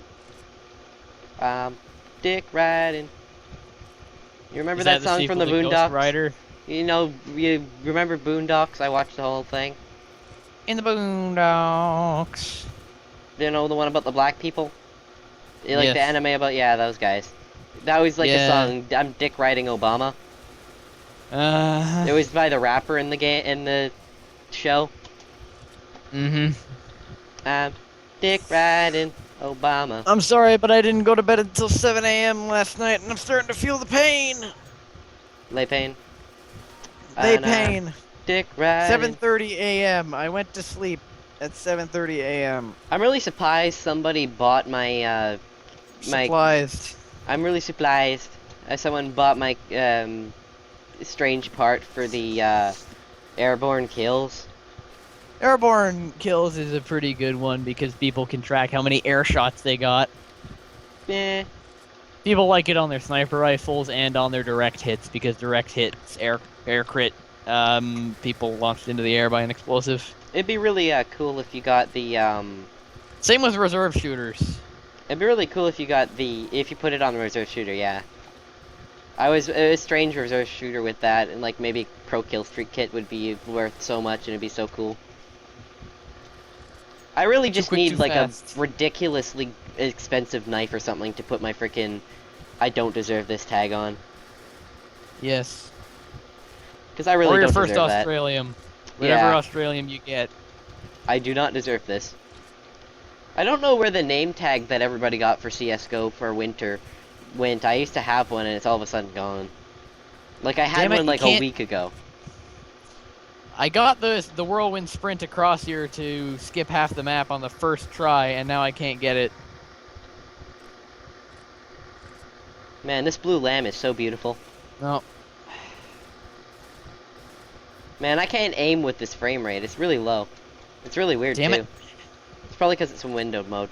Dick riding. You remember Is that the song from the sequel to Ghost Boondocks? Rider? You know, you remember Boondocks? I watched the whole thing. In the Boondocks. You know, the one about the black people? Like the Yes. anime about, yeah, those guys. That was like a Yeah. song, I'm Dick Riding Obama. It was by the rapper in the game, in the show. Dick Riding Obama. I'm sorry, but I didn't go to bed until 7 a.m. last night, and I'm starting to feel the pain. Lay pain. Lay pain. Dick Riding. 7:30 a.m. I went to sleep at 7:30 a.m. I'm really surprised somebody bought my, Supplies. I'm really surprised someone bought my, strange part for the, airborne kills. Airborne kills is a pretty good one because people can track how many air shots they got. Eh. People like it on their sniper rifles and on their direct hits because direct hits air crit people launched into the air by an explosive. It'd be really, cool if you got the, Same with reserve shooters. It'd be really cool if you got if you put it on the reserve shooter, yeah. It was strange reserve shooter with that, and like maybe pro kill streak kit would be worth so much and it'd be so cool. I really just quick, need too like fast. a ridiculously expensive knife or something to put my frickin' I don't deserve this tag on. Yes. Because I really or your don't first deserve that. Australium. Whatever Yeah. Australium you get. I do not deserve this. I don't know where the name tag that everybody got for CSGO for winter went. I used to have one and it's all of a sudden gone. Like I had Damn it, one you like a can't- week ago. I got the whirlwind sprint across here to skip half the map on the first try, and now I can't get it. Man, this blue lamb is so beautiful. No. Man, I can't aim with this frame rate. It's really low. It's really weird Damn too. it. It's probably because it's in windowed mode.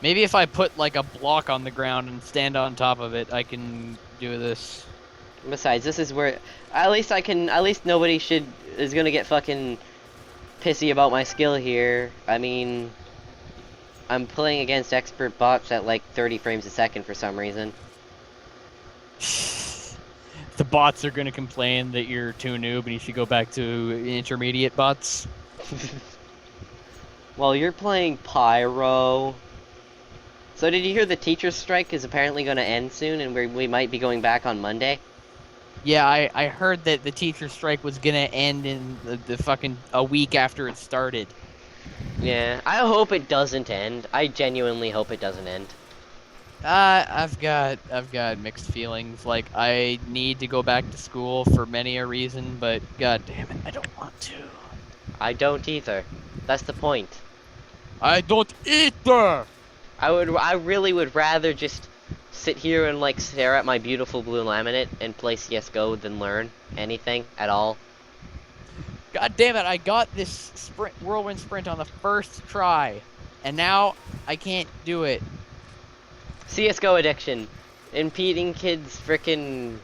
Maybe if I put like a block on the ground and stand on top of it, I can do this. Besides, this is where at least nobody is gonna get fucking pissy about my skill here. I mean, I'm playing against expert bots at like 30 frames a second for some reason. The bots are gonna complain that you're too noob and you should go back to intermediate bots. Well, you're playing Pyro. So did you hear the teacher's strike is apparently going to end soon and we might be going back on Monday? Yeah, I heard that the teacher strike was gonna end in the fucking a week after it started. Yeah, I hope it doesn't end. I genuinely hope it doesn't end. I've got mixed feelings. Like I need to go back to school for many a reason, but god damn it, I don't want to. I don't either. That's the point. I don't either. I really would rather just sit here and like stare at my beautiful blue laminate and play CS:GO than learn anything at all. God damn it, I got this whirlwind sprint on the first try, and now I can't do it. CS:GO addiction, impeding kids' frickin'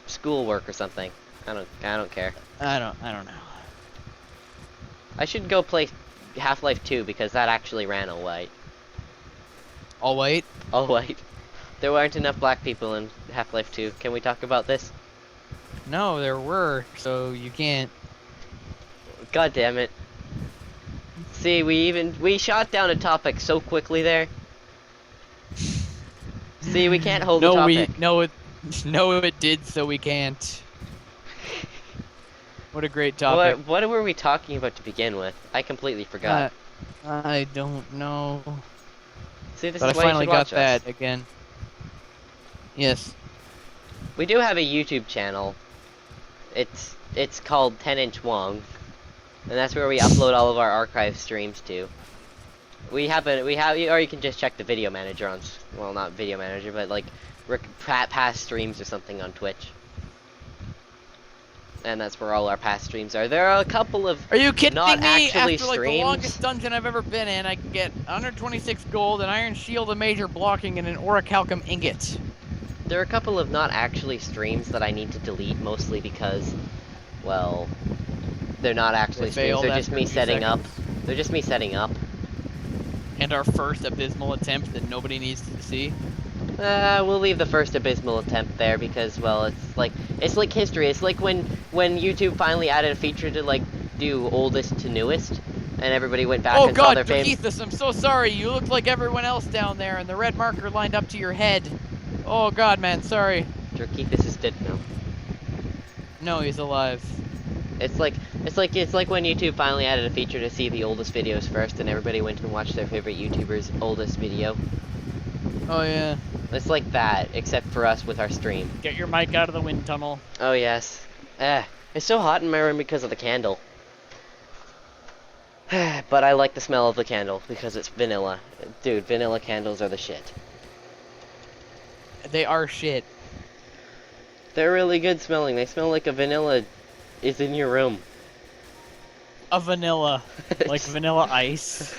schoolwork or something. I don't care. I don't know. I should go play Half-Life 2 because that actually ran all right. I'll wait. All right. There weren't enough black people in Half-Life 2. Can we talk about this? No, there were, so you can't. God damn it. See, we shot down a topic so quickly there. See, we can't hold a topic. No, it did, so we can't. What a great topic. What were we talking about to begin with? I completely forgot. I don't know. See, this But is I why you finally should got watch us. that again. Yes. We do have a YouTube channel. It's called 10-inch Wong, and that's where we upload all of our archive streams to. Or you can just check the video manager on, well, not video manager, but like past streams or something on Twitch. And that's where all our past streams are. There are a couple of Are you kidding not me? actually After like the streams. longest dungeon I've ever been in, I can get 126 gold, an iron shield, a major blocking, and an orichalcum ingot. There are a couple of not actually streams that I need to delete, mostly because, well, they're not actually streams. They're just me setting up. They're just me setting up. And our first abysmal attempt that nobody needs to see. We'll leave the first abysmal attempt there because, well, it's like history. It's like when YouTube finally added a feature to like do oldest to newest, and everybody went back and saw their faves. Drakeethus, I'm so sorry. You look like everyone else down there, and the red marker lined up to your head. Oh god, man, sorry. Drakeethus is dead now. No, he's alive. It's like when YouTube finally added a feature to see the oldest videos first, and everybody went and watched their favorite YouTuber's oldest video. Oh yeah. It's like that, except for us with our stream. Get your mic out of the wind tunnel. Oh yes. It's so hot in my room because of the candle. But I like the smell of the candle because it's vanilla. Dude, vanilla candles are the shit. They are shit. They're really good smelling. They smell like a vanilla is in your room. A vanilla. Like vanilla ice.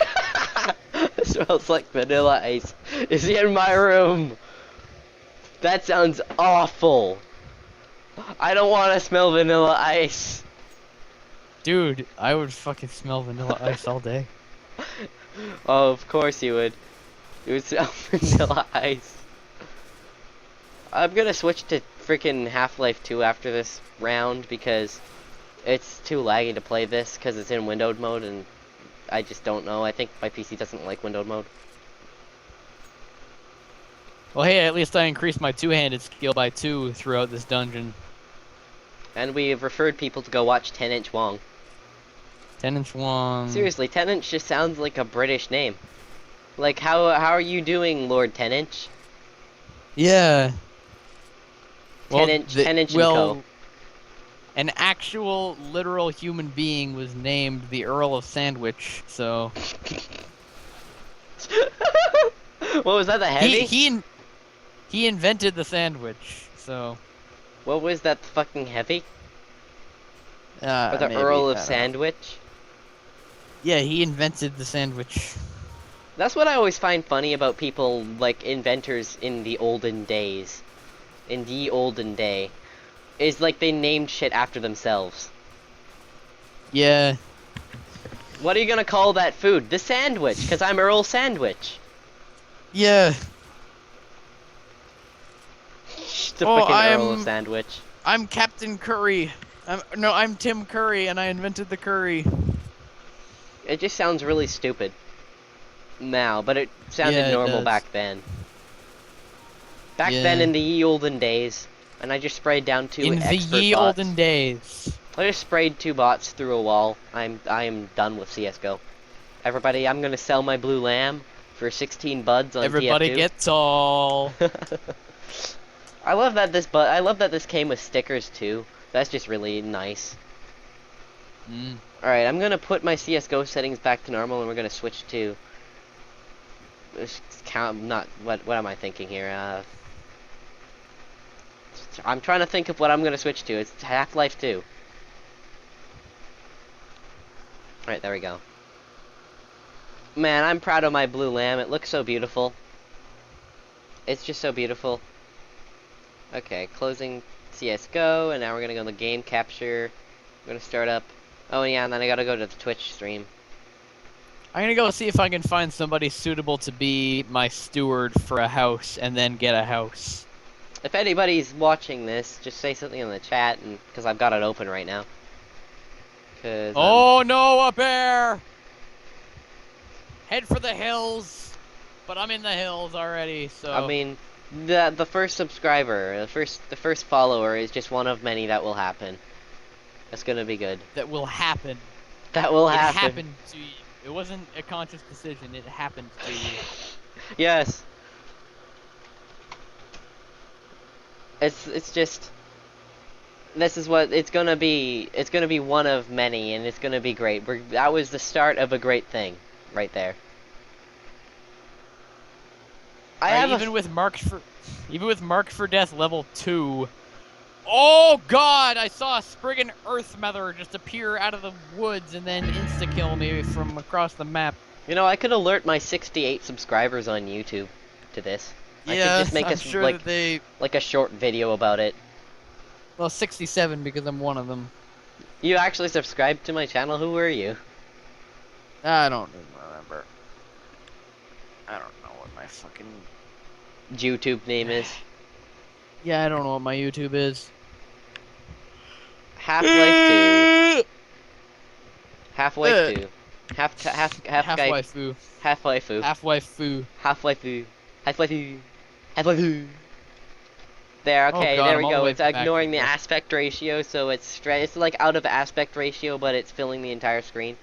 It smells like vanilla ice is in my room. That sounds awful. I don't want to smell vanilla ice. Dude, I would fucking smell vanilla ice all day. Oh, of course you would. You would smell vanilla ice. I'm gonna switch to freaking Half-Life 2 after this round because it's too laggy to play this because it's in windowed mode and I just don't know. I think my PC doesn't like windowed mode. Well, hey, at least I increased my two-handed skill by 2 throughout this dungeon. And we have referred people to go watch 10-inch Wong. 10-inch Wong. Seriously, 10-inch just sounds like a British name. Like, how are you doing, Lord 10-inch? Yeah. 10-inch and Co. An actual, literal human being was named the Earl of Sandwich, so... What was that, the heavy? He invented the sandwich, so... What was that fucking heavy? Or the maybe, Earl of Sandwich? Yeah, he invented the sandwich. That's what I always find funny about people, like, inventors in the olden days. In the olden day. Is, like, they named shit after themselves. Yeah. What are you gonna call that food? The sandwich, because I'm Earl Sandwich. Yeah. The freaking Earl of Sandwich. I'm Captain Curry. I'm Tim Curry, and I invented the curry. It just sounds really stupid now, but it sounded normal back then. Back then in the ye olden days, And I just sprayed down 2 In the expert ye bots. olden days. I just sprayed 2 bots through a wall. I am done with CS:GO. Everybody, I'm gonna sell my blue lamb for 16 buds on Everybody TF2. gets all. I love that this came with stickers too. That's just really nice. Mm. All right, I'm gonna put my CS:GO settings back to normal, and we're gonna switch to. Not what am I thinking here? I'm trying to think of what I'm gonna switch to. It's Half-Life 2. All right, there we go. Man, I'm proud of my blue lamb. It looks so beautiful. It's just so beautiful. Okay, closing CS:GO, and now we're gonna go to game capture. I'm gonna start up. Oh yeah, and then I gotta go to the Twitch stream. I'm gonna go see if I can find somebody suitable to be my steward for a house, and then get a house. If anybody's watching this, just say something in the chat, and because I've got it open right now. Oh no, a bear! Head for the hills, but I'm in the hills already. So I mean, the first subscriber, the first follower is just one of many that will happen. That's gonna be good. that will happen. That will It happen. happened to you. It wasn't a conscious decision. It happened to you. Yes. It's just. This is what it's gonna be. It's gonna be one of many, and it's gonna be great. That was the start of a great thing, right there. Even with marked for death level 2. Oh god! I saw a Spriggan Earth Mother just appear out of the woods and then insta-kill me from across the map. You know, I could alert my 68 subscribers on YouTube to this. I could Yeah, just make I'm sure that they. like a short video about it. Well, 67 because I'm one of them. You actually subscribed to my channel? Who were you? I don't remember. I don't know what my fucking YouTube name is. Yeah, I don't know what my YouTube is. Half-Life 2. Half-Life 2. Half-Life Foo. Half-Life 2. Half-Life Foo. Half-Life 2. Half-Life 2. Half-Life 2. There, okay, Oh God, there we I'm all the go. way It's back ignoring the here. aspect ratio, so it's like out of aspect ratio, but it's filling the entire screen.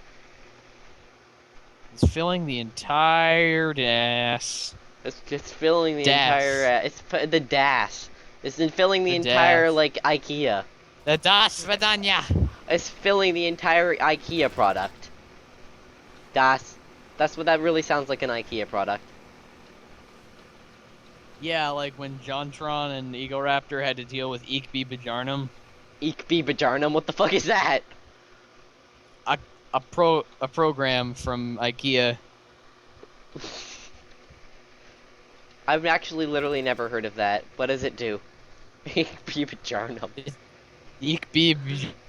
It's filling the entire dash. It's filling the Das. entire. The DAS. It's filling the The entire das. like IKEA. The Das Vidanya. It's filling the entire IKEA product. Das. That's what that really sounds like, an IKEA product. Yeah, like when Jontron and Egoraptor had to deal with Eekby Bajarnum. Eekby Bajarnum, what the fuck is that? A program from IKEA. I've actually literally never heard of that. What does it do? Eekby Bajarnum. Eekby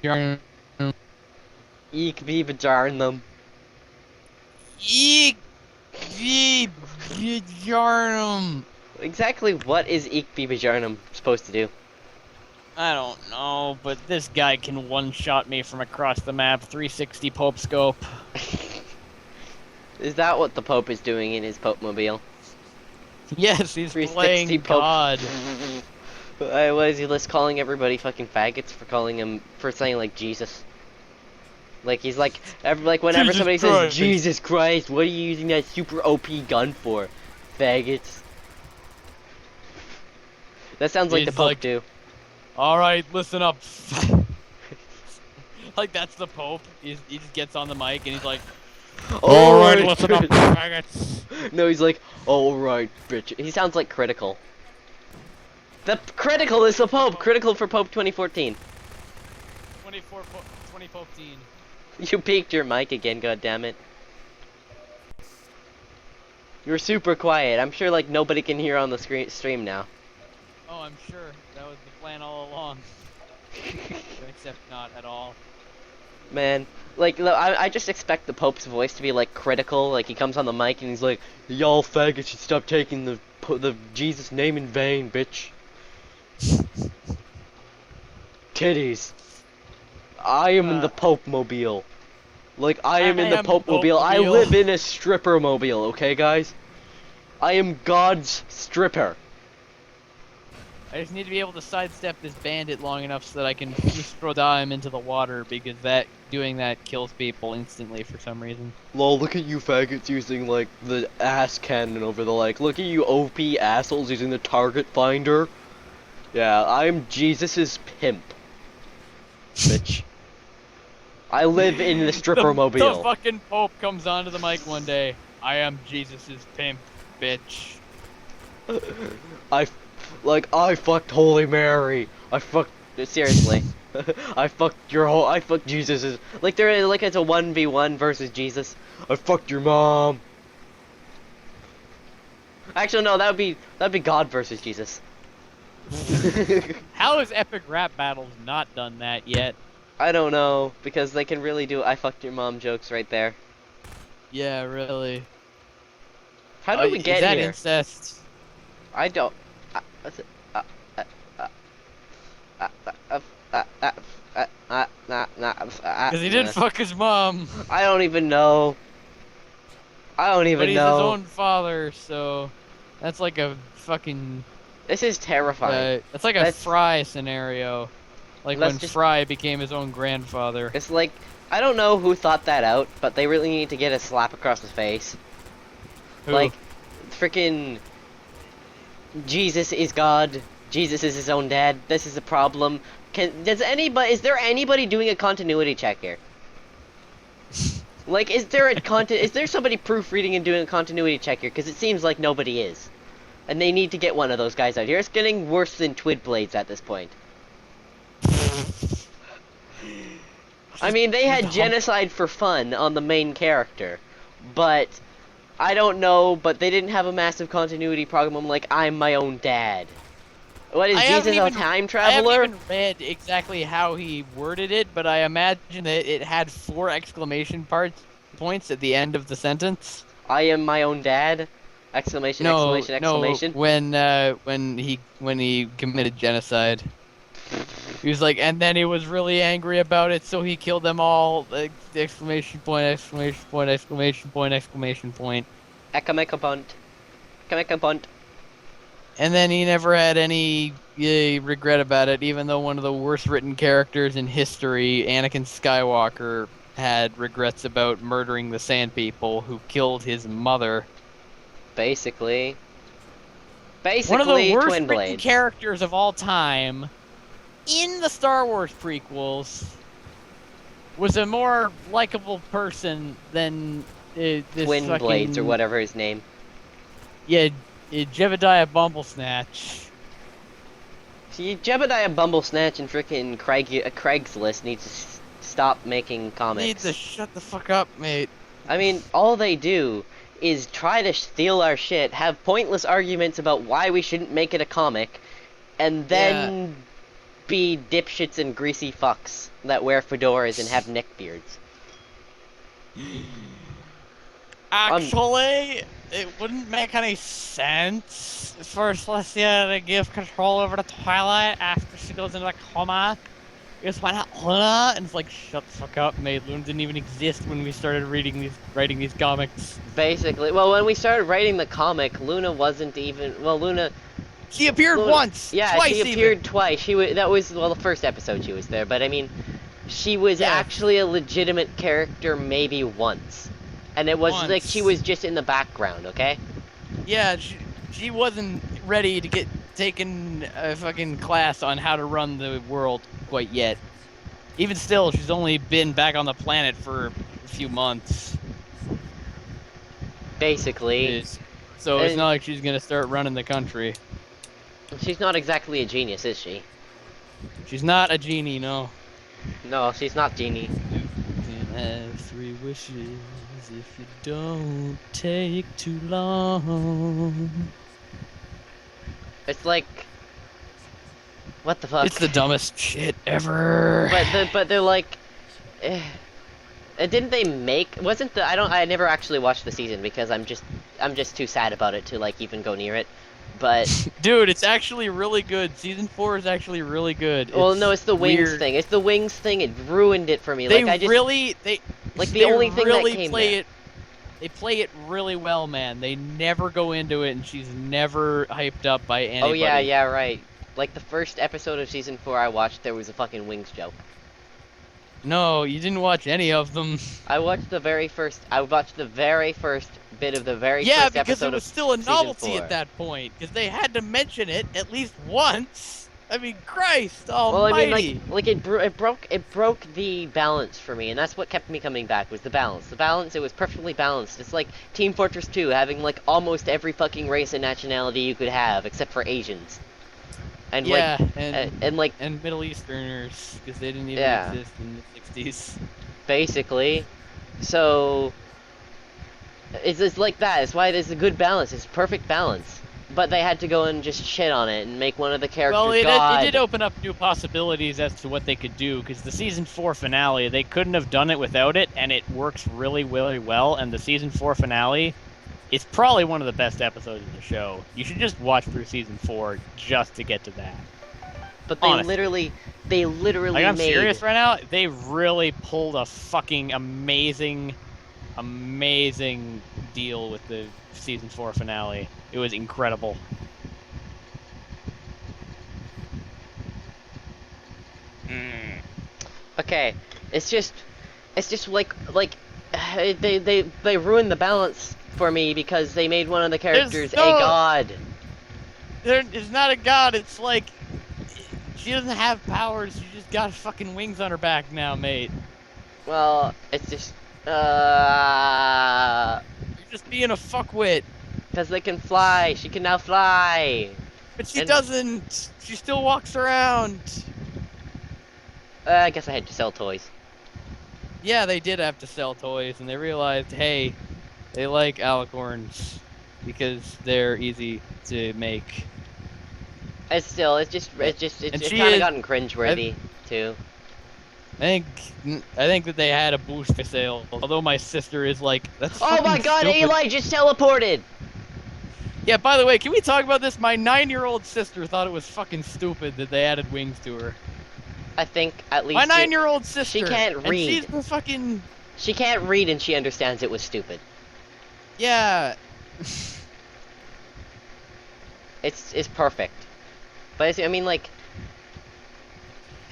Bajarnum. Eekby Bajarnum. Eekby Bajarnum. Exactly what is Eekby Bajarnum supposed to do? I don't know, but this guy can one-shot me from across the map. 360 Pope Scope. Is that what the Pope is doing in his Pope Mobile? Yes, he's 360 playing Pope. God. What is he just calling everybody fucking faggots for saying like Jesus? Like he's like whenever Jesus somebody Christ. says Jesus Christ, what are you using that super OP gun for? Faggots. That sounds like He's the Pope like- too. Alright, listen up. Like, that's the Pope. He just gets on the mic and he's like, Alright, listen up, faggots. No, he's like, alright, bitch. He sounds like Critical. The Critical is the Pope. Critical for Pope 2014. 2014. You peaked your mic again, goddammit. You're super quiet. I'm sure like nobody can hear on the stream now. Oh, I'm sure. That was the plan all along. Except not at all. Man, like, I just expect the Pope's voice to be, like, critical. Like, he comes on the mic and he's like, y'all faggots should stop taking the Jesus name in vain, bitch. Titties. I am in the Pope Mobile. Like, I am in the Pope Mobile. I Pope-mobile. live in a stripper mobile, okay, guys? I am God's stripper. I just need to be able to sidestep this bandit long enough so that I can throw him into the water, because doing that kills people instantly for some reason. Lol, look at you faggots using, like, the ass cannon over the lake. Look at you OP assholes using the target finder. Yeah, I'm Jesus's pimp. Bitch. I live in the stripper mobile. The fucking Pope comes onto the mic one day. I am Jesus's pimp, bitch. I fucked Holy Mary. Seriously. I fucked Jesus's, like it's a 1v1 versus Jesus. I fucked your mom. Actually, no, that'd be God versus Jesus. How has Epic Rap Battles not done that yet? I don't know, because they can really do I fucked your mom jokes right there. Yeah, really. How did we get is that here? incest? I don't. Because he did fuck his mom. I don't even know. But he's his own father, so that's like a fucking. This is terrifying. That's like a Fry scenario, like when just... Fry became his own grandfather. It's like, I don't know who thought that out, but they really need to get a slap across the face. Who? Like, freaking Jesus is God. Jesus is his own dad. This is a problem. Is there anybody doing a continuity check here? Like, is there somebody proofreading and doing a continuity check here? Because it seems like nobody is. And they need to get one of those guys out here. It's getting worse than Twid Blades at this point. I mean, they had genocide for fun on the main character. But, I don't know, but they didn't have a massive continuity problem like, I'm my own dad. What, is Jesus a time traveler? I haven't even read exactly how he worded it, but I imagine that it had 4 exclamation points at the end of the sentence. I am my own dad? Exclamation, exclamation, exclamation. No, when he committed genocide. He was like, and then he was really angry about it, so he killed them all. Exclamation point, exclamation point, exclamation point, exclamation point. Ekamekampunt. Ekamekampunt. And then he never had any regret about it, even though one of the worst written characters in history, Anakin Skywalker, had regrets about murdering the Sand People who killed his mother. Basically, one of the worst written characters of all time in the Star Wars prequels was a more likable person than this Twin fucking... Blades or whatever his name. Yeah, Jebediah Bumblesnatch. See, Jebediah Bumblesnatch and frickin' Craigslist needs to stop making comics. Need to shut the fuck up, mate. I mean, all they do is try to steal our shit, have pointless arguments about why we shouldn't make it a comic, and then be dipshits and greasy fucks that wear fedoras and have neckbeards. Actually, it wouldn't make any sense for Celestia to give control over the Twilight after she goes into a coma. Because why not Luna? And it's like, shut the fuck up, mate. Luna didn't even exist when we started writing these comics. Basically, well, when we started writing the comic, Luna wasn't even, well, Luna... She appeared once! Yeah, twice she appeared twice. That was, well, the first episode she was there, but I mean, she was actually a legitimate character maybe once. And it was like she was just in the background, okay? Yeah, she wasn't ready to get taken a fucking class on how to run the world quite yet. Even still, she's only been back on the planet for a few months. Basically. So it's not like she's gonna start running the country. She's not exactly a genius, is she? She's not a genie, no. No, she's not genie. You can have 3 wishes if you don't take too long. It's like, what the fuck? It's the dumbest shit ever. But they're like, didn't they make? Wasn't the? I never actually watched the season because I'm just too sad about it to like even go near it. But dude, it's actually really good. Season 4 is actually really good. Well, no, it's the wings thing. It's the wings thing. It ruined it for me. They like the only thing that came there. They play it really well, man. They never go into it, and she's never hyped up by anybody. Oh yeah, right. Like the first episode of season 4 I watched, there was a fucking wings joke. No, you didn't watch any of them. I watched the very first bit of the very Yeah, first because it episode of was still a season novelty 4. at that point, because they had to mention it at least once. I mean, Christ Well, I mean, almighty. like it broke the balance for me, and that's what kept me coming back was the balance. The balance, it was perfectly balanced. It's like Team Fortress 2 having like almost every fucking race and nationality you could have, except for Asians. And Yeah, like, and like Middle Easterners, because they didn't even yeah, exist in the 60s. basically. So it's like that. It's why there's a good balance. It's perfect balance. But they had to go and just shit on it and make one of the characters Well, it God. did open up new possibilities as to what they could do, because the season 4 finale, they couldn't have done it without it, and it works really, really well. And the season 4 finale is probably one of the best episodes of the show. You should just watch through season 4 just to get to that. But they Honestly. literally Like, I'm made. serious right now. They really pulled a fucking amazing deal with the season 4 finale. It was incredible. Okay, it's just like they ruined the balance for me because they made one of the characters a god. It's not a god. It's like she doesn't have powers. She just got fucking wings on her back now, mate. Well, it's just You're just being a fuckwit. because they can fly. She can now fly. But she And- doesn't. She still walks around. I guess I had to sell toys. Yeah, they did have to sell toys, and they realized, hey, they like alicorns because they're easy to make. It's And it's she kind of is- gotten cringeworthy too. I think that they had a boost for sale. Although my sister is like, that's Oh my fucking god, stupid. Eli just teleported! Yeah, by the way, can we talk about this? My 9-year-old sister thought it was fucking stupid that they added wings to her. I think at least My 9-year-old sister. she can't And read. she's the fucking. She can't read and she understands it was stupid. Yeah. It's perfect. But I mean, like,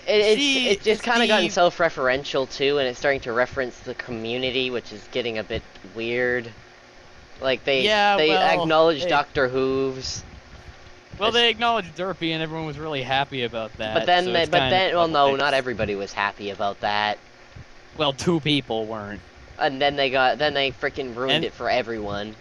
it's just kind of gotten self-referential too, and it's starting to reference the community, which is getting a bit weird. Like they acknowledge hey. Doctor Who's. Well, they acknowledged Derpy, and everyone was really happy about that. But then, so it's well, no, kinda- not everybody was happy about that. Well, 2 people weren't. And then they freaking ruined it for everyone.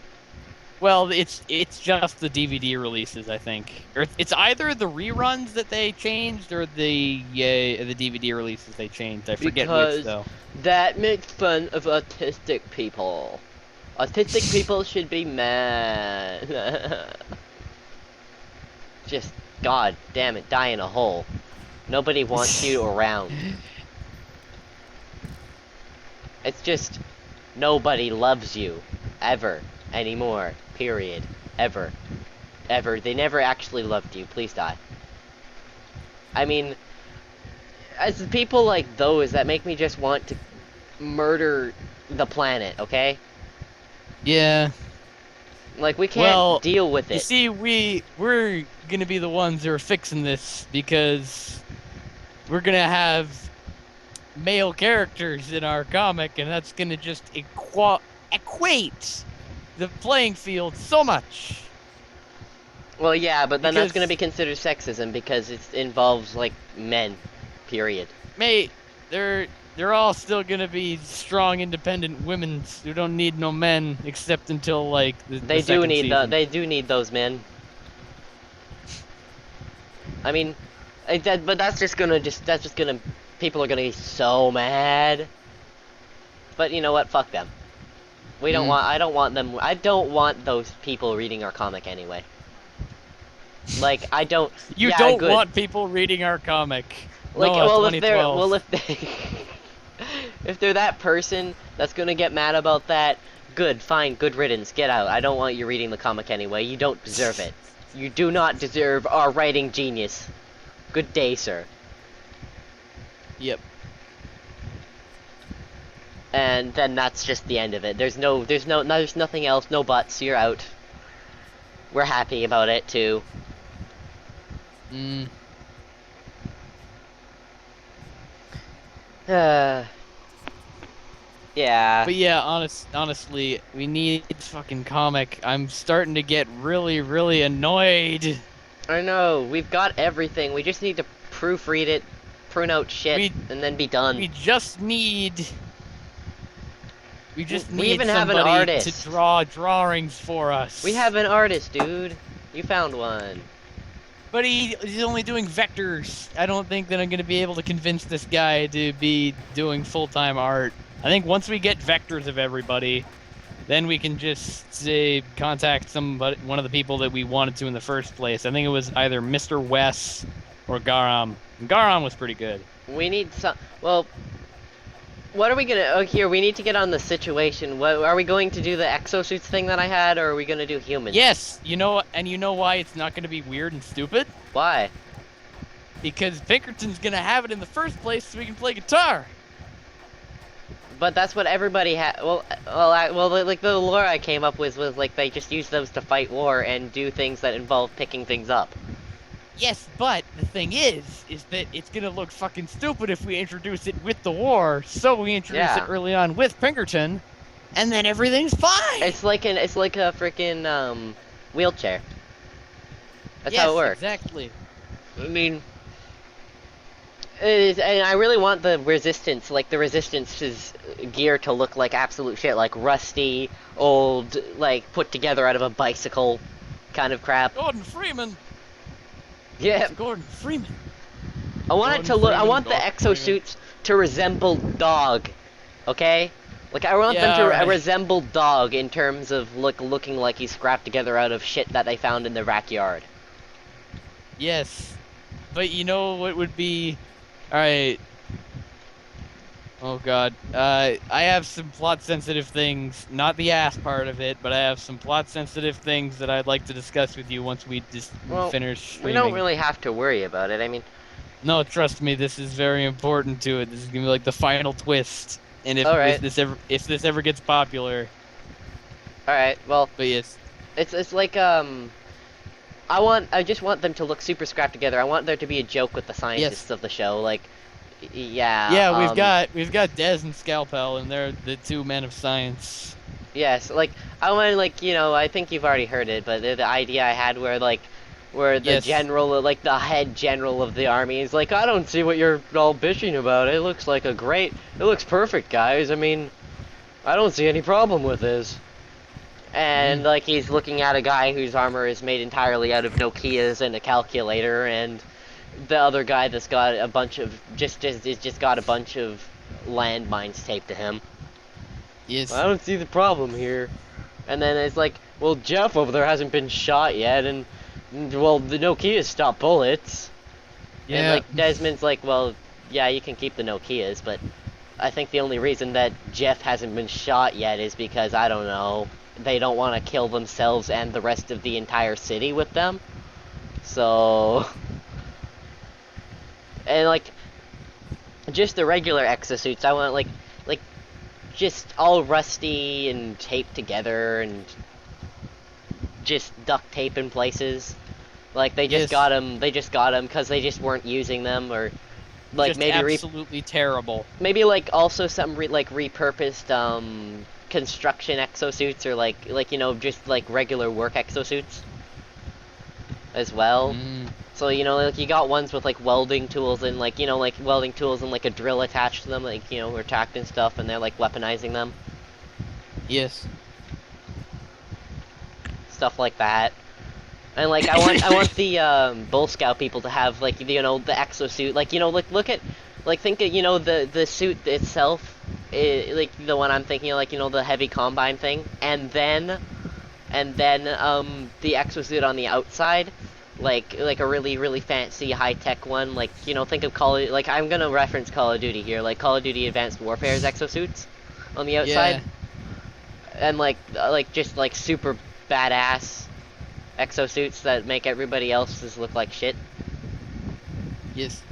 Well, it's just the DVD releases, I think. Or it's either the reruns that they changed or the DVD releases they changed. I forget which though. That makes fun of autistic people. Autistic people should be mad. Just, god damn it, die in a hole. Nobody wants you around. It's just, nobody loves you. Ever. Anymore. Period. Ever. Ever. They never actually loved you. Please die. I mean, as people like those that make me just want to murder the planet, okay? Yeah. Like, we can't deal with it. You see, we're gonna be the ones who are fixing this because we're gonna have male characters in our comic, and that's gonna just equate the playing field so much. Well, yeah, but then that's Because- gonna be considered sexism because it involves, like, men. Period. Mate, they're all still gonna be strong, independent women who don't need no men except until like They do need those men. I mean, but that's just gonna people are gonna be so mad. But you know what? Fuck them. I don't want those people reading our comic anyway. Like, I don't. You yeah, don't good. want people reading our comic. Like, no, well, 2012. if they're that person that's gonna get mad about that, good, fine, good riddance, get out. I don't want you reading the comic anyway. You don't deserve it. You do not deserve our writing genius. Good day, sir. Yep. And then that's just the end of it. There's nothing else, no buts, you're out. We're happy about it, too. Mm. Yeah. But yeah, honestly, we need this fucking comic. I'm starting to get really, really annoyed. I know, we've got everything. We just need to proofread it, prune out shit, We and then be done. we just need We even have an somebody to artist. draw drawings for We us. have an artist, dude. You found one. But he's only doing vectors. I don't think that I'm going to be able to convince this guy to be doing full-time art. I think once we get vectors of everybody, then we can just say contact one of the people that we wanted to in the first place. I think it was either Mr. Wes or Garam. And Garam was pretty good. We need some. Well, what are we gonna? Oh, here we need to get on the situation. What are we going to do? The exosuits thing that I had, or are we gonna do humans? Yes, you know why it's not going to be weird and stupid? Why? Because Pinkerton's going to have it in the first place so we can play guitar. But that's what everybody had. Like the lore I came up with was like they just use those to fight war and do things that involve picking things up. Yes, but the thing is that it's gonna look fucking stupid if we introduce it with the war. So we introduce it early on with Pinkerton, and then everything's fine. It's like a freaking wheelchair. That's yes, how it works. Exactly. I mean, it is, and I really want the resistance, like the resistance's gear to look like absolute shit, like rusty, old, like put together out of a bicycle, kind of crap. Gordon Freeman. Yeah. It's Gordon Freeman. I want it to look. I want the exosuits to resemble dog. Okay. Like I want them to resemble dog in terms of looking like he's scrapped together out of shit that they found in the backyard. Yes, but you know what would be, all right. Oh God, I have some plot-sensitive things. Not the ass part of it, but I have some plot-sensitive things that I'd like to discuss with you once we just finish streaming. We don't really have to worry about it. I mean, no, trust me, this is very important to it. This is gonna be like the final twist. And if this ever gets popular. All right. Well. But yes. It's like I just want them to look super scrapped together. I want there to be a joke with the scientists of the show, like, yeah. Yeah, we've got Dez and Scalpel, and they're the two men of science. Yes, like I want, like, you know, I think you've already heard it, but the idea I had where the general, like the head general of the army is like, I don't see what you're all bitching about. It looks like it looks perfect, guys. I mean, I don't see any problem with this. And like he's looking at a guy whose armor is made entirely out of Nokias and a calculator, and the other guy that's got a bunch of just got a bunch of landmines taped to him. Yes. I don't see the problem here. And then it's like, well, Jeff over there hasn't been shot yet, and well, the Nokias stop bullets. Yeah. And like Desmond's like, well, yeah, you can keep the Nokias, but I think the only reason that Jeff hasn't been shot yet is because, I don't know, they don't want to kill themselves and the rest of the entire city with them. So, and like just the regular exosuits, I want like just all rusty and taped together and just duct tape in places. Like they just got them because they just weren't using them, or like just maybe absolutely terrible. Maybe like also some repurposed construction exosuits, or like you know, just like regular work exosuits as well. So you know, like you got ones with like welding tools and like, you know, like welding tools and like a drill attached to them, like, you know, or tacked and stuff, and they're like weaponizing them. Yes. Stuff like that. And like I want the Bull Scout people to have like, you know, the exosuit, like, you know, like look at, like think of, you know, the suit itself, like the one I'm thinking of, like, you know, the heavy combine thing, and then the exosuit on the outside, like a really fancy high-tech one, like, you know, think of like I'm gonna reference Call of Duty here, like Call of Duty Advanced Warfare's exosuits on the outside, and like just like super badass exosuits that make everybody else's look like shit. Yes.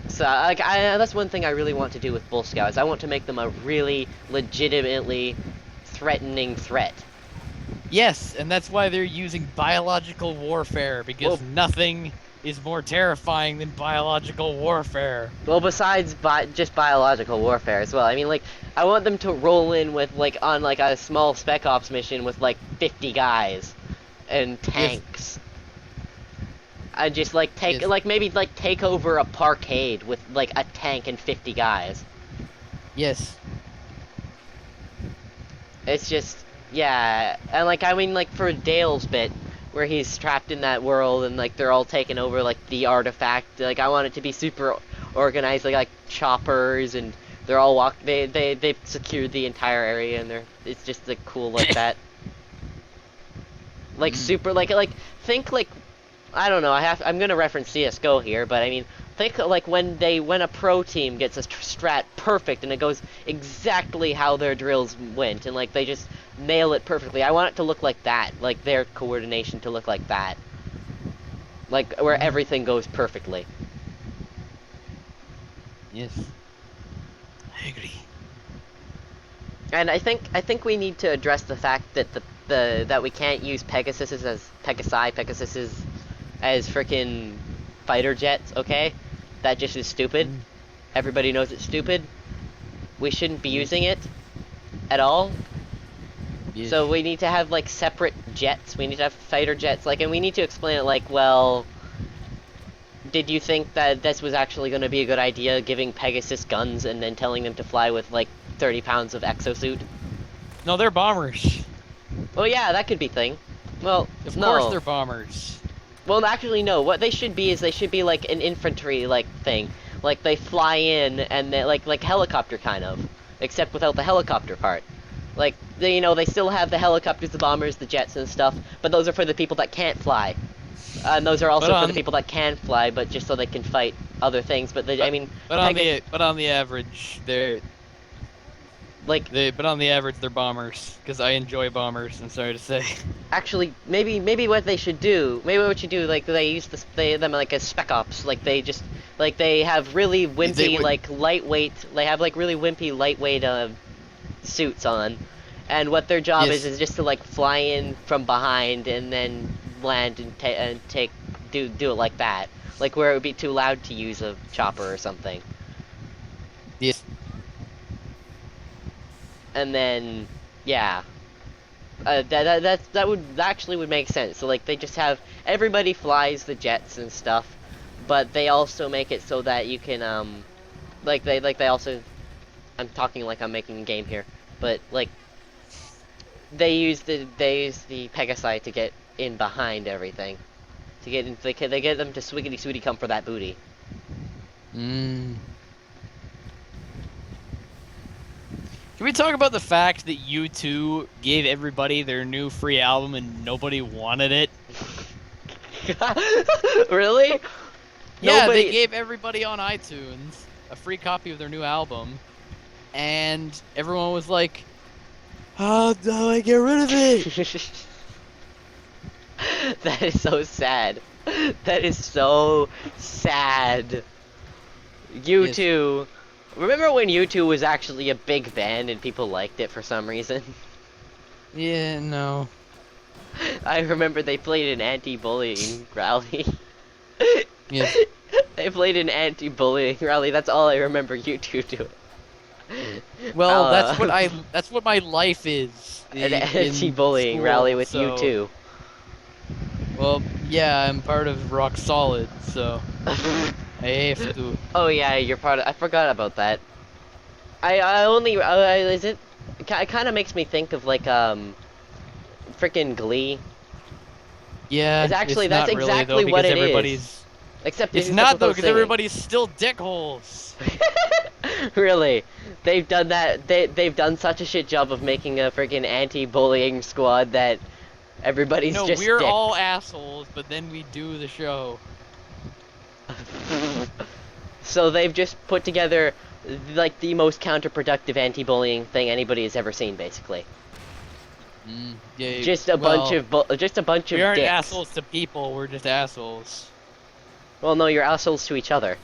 So like that's one thing I really want to do with Bull Scouts. I want to make them a really legitimately threatening threat. Yes, and that's why they're using biological warfare, because Well, nothing is more terrifying than biological warfare. besides just biological warfare as well. I mean, like, I want them to roll in with like on like a small spec ops mission with like 50 guys and Yes, tanks. I just like take yes, like maybe like take over a parkade with like a tank and 50 guys. yes. It's just, yeah, and like I mean like for Dale's bit where he's trapped in that world and like they're all taking over like the artifact. Like I want it to be super organized, like choppers, and they're all they secured the entire area, and it's just like cool like that. Like Mm. super like think like I don't know. I'm gonna reference CS:GO here, but I mean, think like when a pro team gets a strat perfect and it goes exactly how their drills went, and like they just nail it perfectly. I want it to look like that, like their coordination to look like that, like where Mm. everything goes perfectly. Yes. I agree. And I think we need to address the fact that the that we can't use Pegasi as freaking fighter jets. Okay, that just is stupid. Mm. Everybody knows it's stupid. We shouldn't be Yes. using it at all. Yes. So we need to have like separate jets. We need to have fighter jets, like, and we need to explain it like, well, did you think that this was actually going to be a good idea, giving Pegasus guns and then telling them to fly with like 30 pounds of exosuit? No, they're bombers. Well, yeah, that could be thing. Well, Of course no. they're bombers. Well, actually, no. What they should be is they should be like an infantry like thing. Like they fly in and they like helicopter kind of, except without the helicopter part. Like they still have the helicopters, the bombers, the jets and stuff, but those are for the people that can't fly. And those are But also for the on people that can fly, but just so they can fight other things. But I but mean, but on Pegasus, the average like but on the average they're bombers, because I enjoy bombers. I'm sorry to say. actually maybe what they should do, maybe what you do, like they use them like as spec ops, like they just like they have really wimpy would- like lightweight, they have like really wimpy lightweight suits on, and what their job Yes. is just to like fly in from behind and then land and take do it like that, like where it would be too loud to use a chopper or something, Yes. and then yeah. That would actually would make sense. So like they just have everybody flies the jets and stuff, but they also make it so that you can they also, I'm talking like I'm making a game here, but like they use the Pegasi to get in behind everything, to get in, they get them to swiggity swooty come for that booty. Mm. Can we talk about the fact that U2 gave everybody their new free album and nobody wanted it? Really? Yeah, Nobody. they gave everybody on iTunes a free copy of their new album, and everyone was like, "How do I get rid of it?" That is so sad. That is so sad. Yes. U2. Remember when U2 was actually a big band and people liked it for some reason? Yeah, no. I remember they played an anti-bullying rally. Yes. They played an anti-bullying rally. That's all I remember U2 doing. Well, Uh, that's what my life is. an in anti-bullying school, rally with so, U2. Well, yeah, I'm part of Rock Solid, so I have to. Oh yeah, you're part of. I forgot about that. I only is it? It kind of makes me think of like freaking Glee. Yeah, It's actually it's that's not really exactly though, what because it is. everybody's. Except It's except not though, without because singing. everybody's still dickholes. Really, they've done that. They've done such a shit job of making a freaking anti-bullying squad that everybody's No, just we're dicks. all assholes, but then we do the show. So they've just put together like the most counterproductive anti-bullying thing anybody has ever seen, basically. Yeah, Just a bunch of we aren't dicks. assholes to people. We're just assholes. Well, no, you're assholes to each other.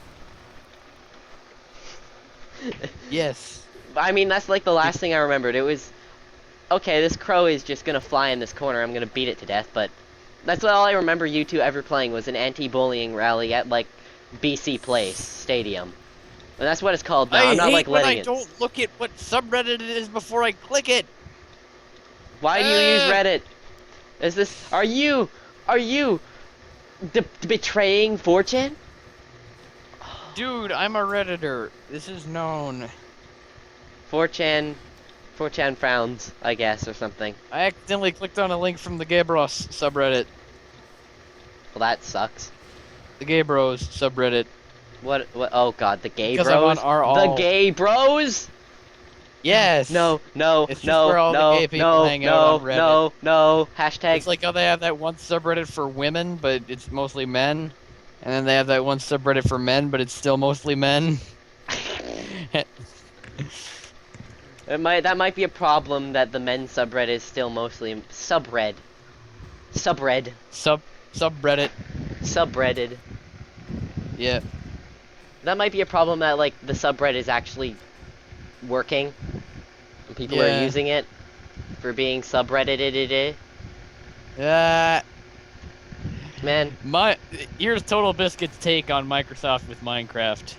Yes. I mean, that's like the last thing I remembered. It was okay, this crow is just gonna fly in this corner. I'm gonna beat it to death, but that's all I remember you two ever playing was an anti-bullying rally at, like, BC Place Stadium. And that's what it's called now. I I'm not, hate like, when I letting it... don't look at what subreddit it is before I click it. Why do you use Reddit? Is this... Are you betraying 4chan? Dude, I'm a redditor. This is known. 4chan frowns, I guess, or something. I accidentally clicked on a link from the Gay Bros subreddit. Well, that sucks. The Gay Bros subreddit. What, oh god, the gay Because bros? I'm on RL. The gay bros? Yes. No, It's just where all the gay people hang out on Reddit. no. Hashtag. It's like how they have that one subreddit for women, but it's mostly men. And then they have that one subreddit for men, but it's still mostly men. That might be a problem that the men's subreddit is still mostly subredded. Yeah. That might be a problem that, like, the subreddit is actually working. And people are using it for being subreddited. Man. Here's Total Biscuit's take on Microsoft with Minecraft.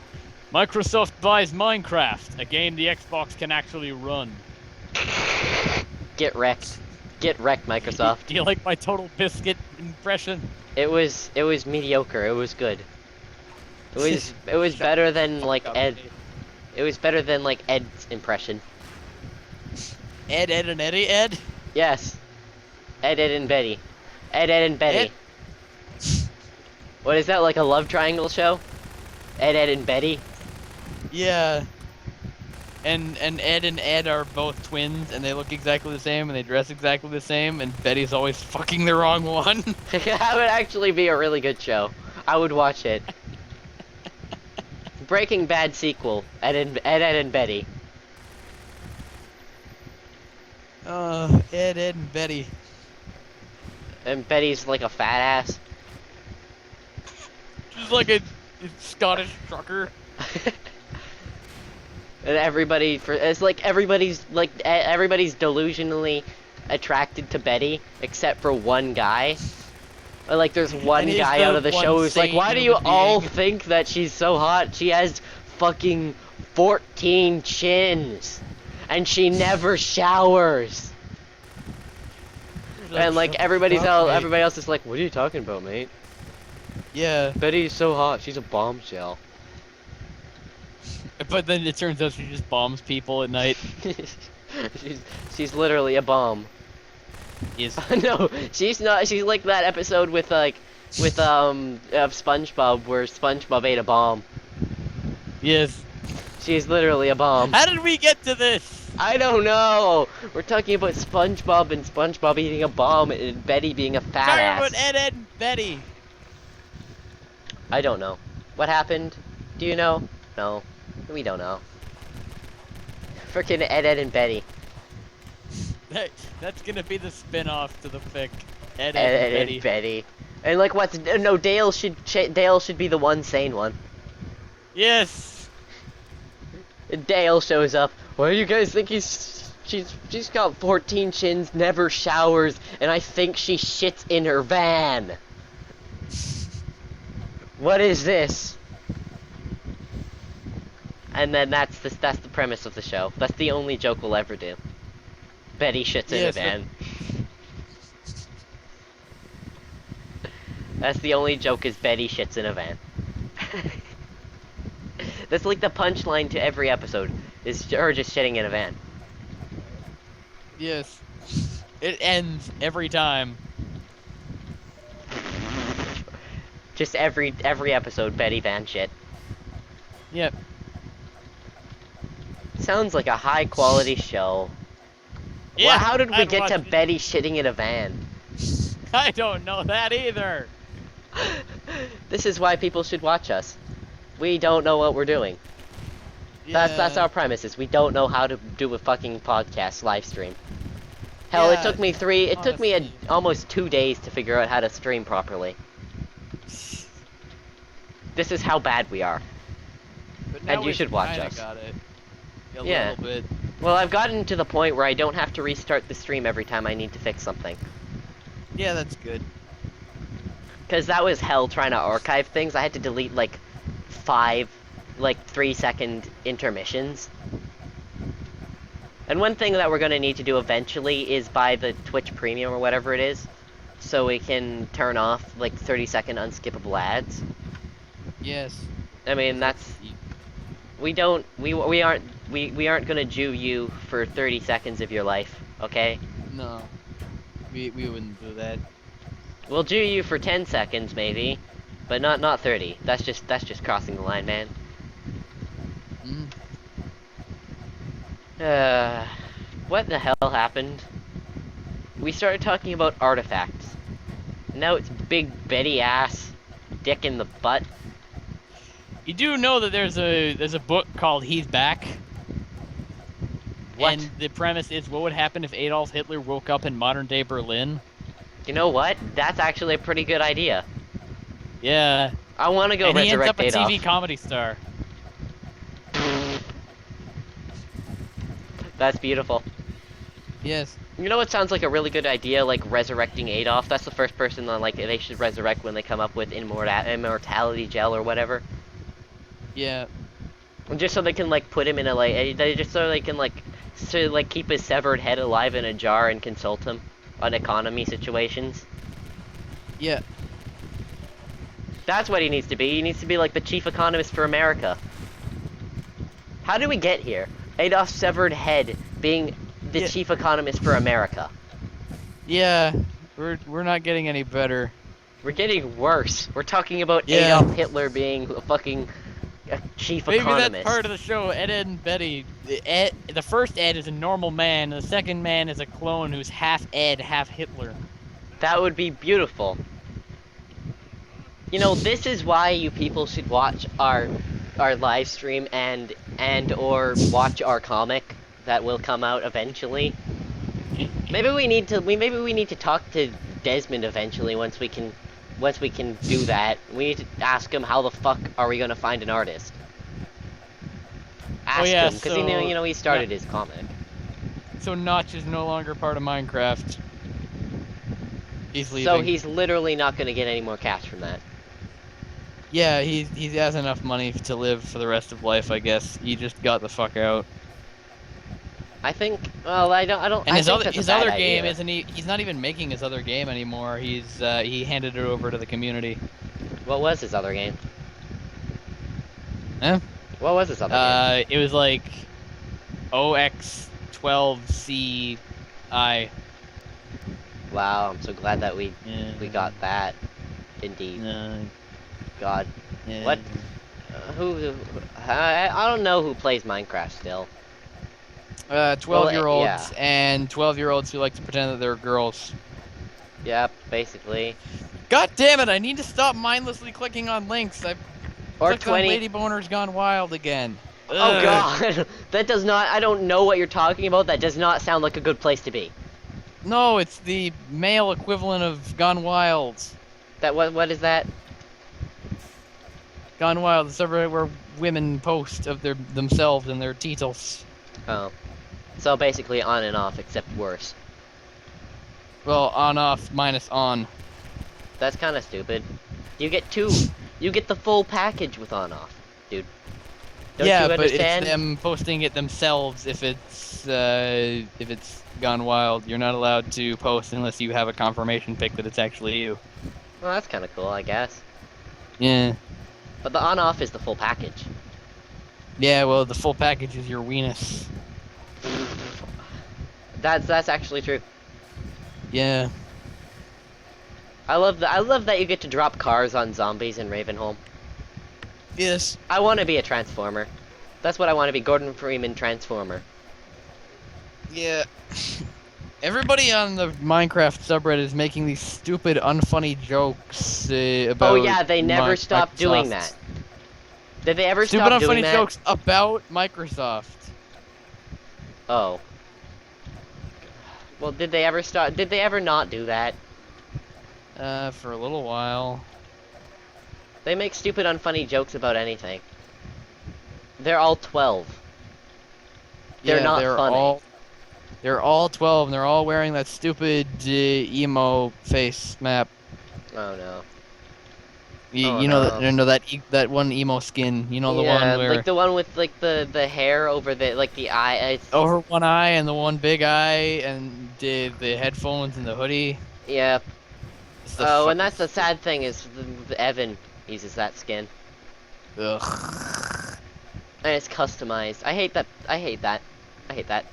Microsoft buys Minecraft, a game the Xbox can actually run. Get wrecked. Get wrecked, Microsoft. Do you like my Total Biscuit impression? It was mediocre. It was good. It was better than, like, Ed. It was better than, like, Ed's impression. Ed, and Eddie, Ed? Yes. Ed, and Betty. Ed, and Betty. What is that, like a love triangle show? Ed, and Betty? Yeah. And Ed and Ed are both twins, and they look exactly the same, and they dress exactly the same, and Betty's always fucking the wrong one. That would actually be a really good show. I would watch it. Breaking Bad sequel. Ed, and Betty. Ed, and Betty. And Betty's like a fat ass. She's like a Scottish trucker. And everybody's delusionally attracted to Betty, except for one guy. Like, there's one guy out of the show who's like, why do you all think that she's so hot? She has fucking 14 chins. And she never showers. And, like, everybody else is like, what are you talking about, mate? Yeah. Betty's so hot. She's a bombshell. But then it turns out she just bombs people at night. she's literally a bomb. Yes. No, she's not. She's like that episode with of SpongeBob where SpongeBob ate a bomb. Yes. She's literally a bomb. How did we get to this? I don't know. We're talking about SpongeBob and SpongeBob eating a bomb and Betty being a fat ass. Talking about Ed, and Betty. I don't know. What happened? Do you know? No. We don't know. Frickin' Ed, and Betty. That's gonna be the spin-off to the fic. Ed, and Betty. And like what's no Dale should be the one sane one. Yes. Dale shows up. Why do you guys think she's got 14 chins, never showers, and I think she shits in her van. What is this? And then that's the premise of the show. That's the only joke we'll ever do. Betty shits in a van. That's the only joke is Betty shits in a van. That's like the punchline to every episode, is her just shitting in a van. Yes. It ends every time. Just every episode, Betty van shit. Yep. Sounds like a high quality show. Yeah, well, how did we get to Betty shitting in a van? I don't know that either. This is why people should watch us. We don't know what we're doing. Yeah. That's our premise, is we don't know how to do a fucking podcast live stream. Hell, Yeah, it took me almost 2 days to figure out how to stream properly. This is how bad we are. But now And you should watch us. Got it. A Yeah. little bit. Well, I've gotten to the point where I don't have to restart the stream every time I need to fix something. Yeah, that's good. Because that was hell trying to archive things. I had to delete, like, 5, like, 3-second intermissions. And one thing that we're going to need to do eventually is buy the Twitch Premium or whatever it is, so we can turn off, like, 30-second unskippable ads. Yes. I mean, that's... We aren't gonna Jew you for 30 seconds of your life, okay? No. We wouldn't do that. We'll Jew you for 10 seconds, maybe, but not 30. That's just crossing the line, man. Mm. What the hell happened? We started talking about artifacts. Now it's Big Betty ass, dick in the butt. You do know that there's a book called He's Back? What? And the premise is what would happen if Adolf Hitler woke up in modern day Berlin? You know what? That's actually a pretty good idea. Yeah. I want to go And he ends resurrect up a Adolf. TV comedy star. That's beautiful. Yes. You know what sounds like a really good idea, like resurrecting Adolf? That's the first person that like they should resurrect when they come up with immortality gel or whatever. Yeah. Just so they can like put him in a just so they can keep his severed head alive in a jar and consult him on economy situations. Yeah. That's what he needs to be. He needs to be like the chief economist for America. How did we get here? Adolf's severed head being the chief economist for America. Yeah. We're not getting any better. We're getting worse. We're talking about Adolf Hitler being a fucking chief economist. Maybe that's part of the show, Ed, Ed, and Betty. The first Ed is a normal man, and the second man is a clone who's half Ed, half Hitler. That would be beautiful. You know, this is why you people should watch our live stream and or watch our comic that will come out eventually. Maybe we need to talk to Desmond eventually once we can do that. We need to ask him how the fuck are we gonna find an artist. Ask him because he started his comic. So Notch is no longer part of Minecraft. He's leaving. So he's literally not gonna get any more cash from that. Yeah, he has enough money to live for the rest of life, I guess. He just got the fuck out. I think. Well, I don't. And his other game idea. isn't he? He's not even making his other game anymore. He handed it over to the community. What was his other game? Huh? What was his other game? It was like OX12CI. Wow, I'm so glad that we got that. Indeed. God. Yeah. What? I don't know who plays Minecraft still. 12-year-olds and 12-year-olds who like to pretend that they're girls. Yep, basically. God damn it! I need to stop mindlessly clicking on links. I clicked on Lady Boner's Gone Wild again. Oh god, that does not. I don't know what you're talking about. That does not sound like a good place to be. No, it's the male equivalent of Gone Wild. That what is that? Gone Wild, the subreddit where women post of themselves and their titles. Oh, so basically on and off, except worse. Well, on off minus on. That's kind of stupid. You get two. You get the full package with on off, dude. Don't you understand? It's them posting it themselves. If it's Gone Wild, you're not allowed to post unless you have a confirmation pic that it's actually you. Well, that's kind of cool, I guess. Yeah. But the on off is the full package. Yeah, well, the full package is your weenus. That's actually true. Yeah. I love that you get to drop cars on zombies in Ravenholm. Yes. I want to be a Transformer. That's what I want to be, Gordon Freeman Transformer. Yeah. Everybody on the Minecraft subreddit is making these stupid, unfunny jokes about. Oh yeah, they never stopped doing that. Did they ever stop doing that? Stupid, unfunny jokes about Microsoft. Oh. Well, did they ever stop? Did they ever not do that? For a little while. They make stupid, unfunny jokes about anything. They're all 12. They're Yeah, not funny. they're all 12 and they're all wearing that stupid emo face map. Oh no. You, Oh you know that no. you know that that one emo skin. You know the one Yeah, like where the one with like the hair over the like the eye. over one eye and the one big eye and the headphones and the hoodie. Yeah. It's the Oh, and fucking that's the stupid. sad thing is Evan uses that skin, Ugh. and it's customized. I hate that. I hate that. I hate that.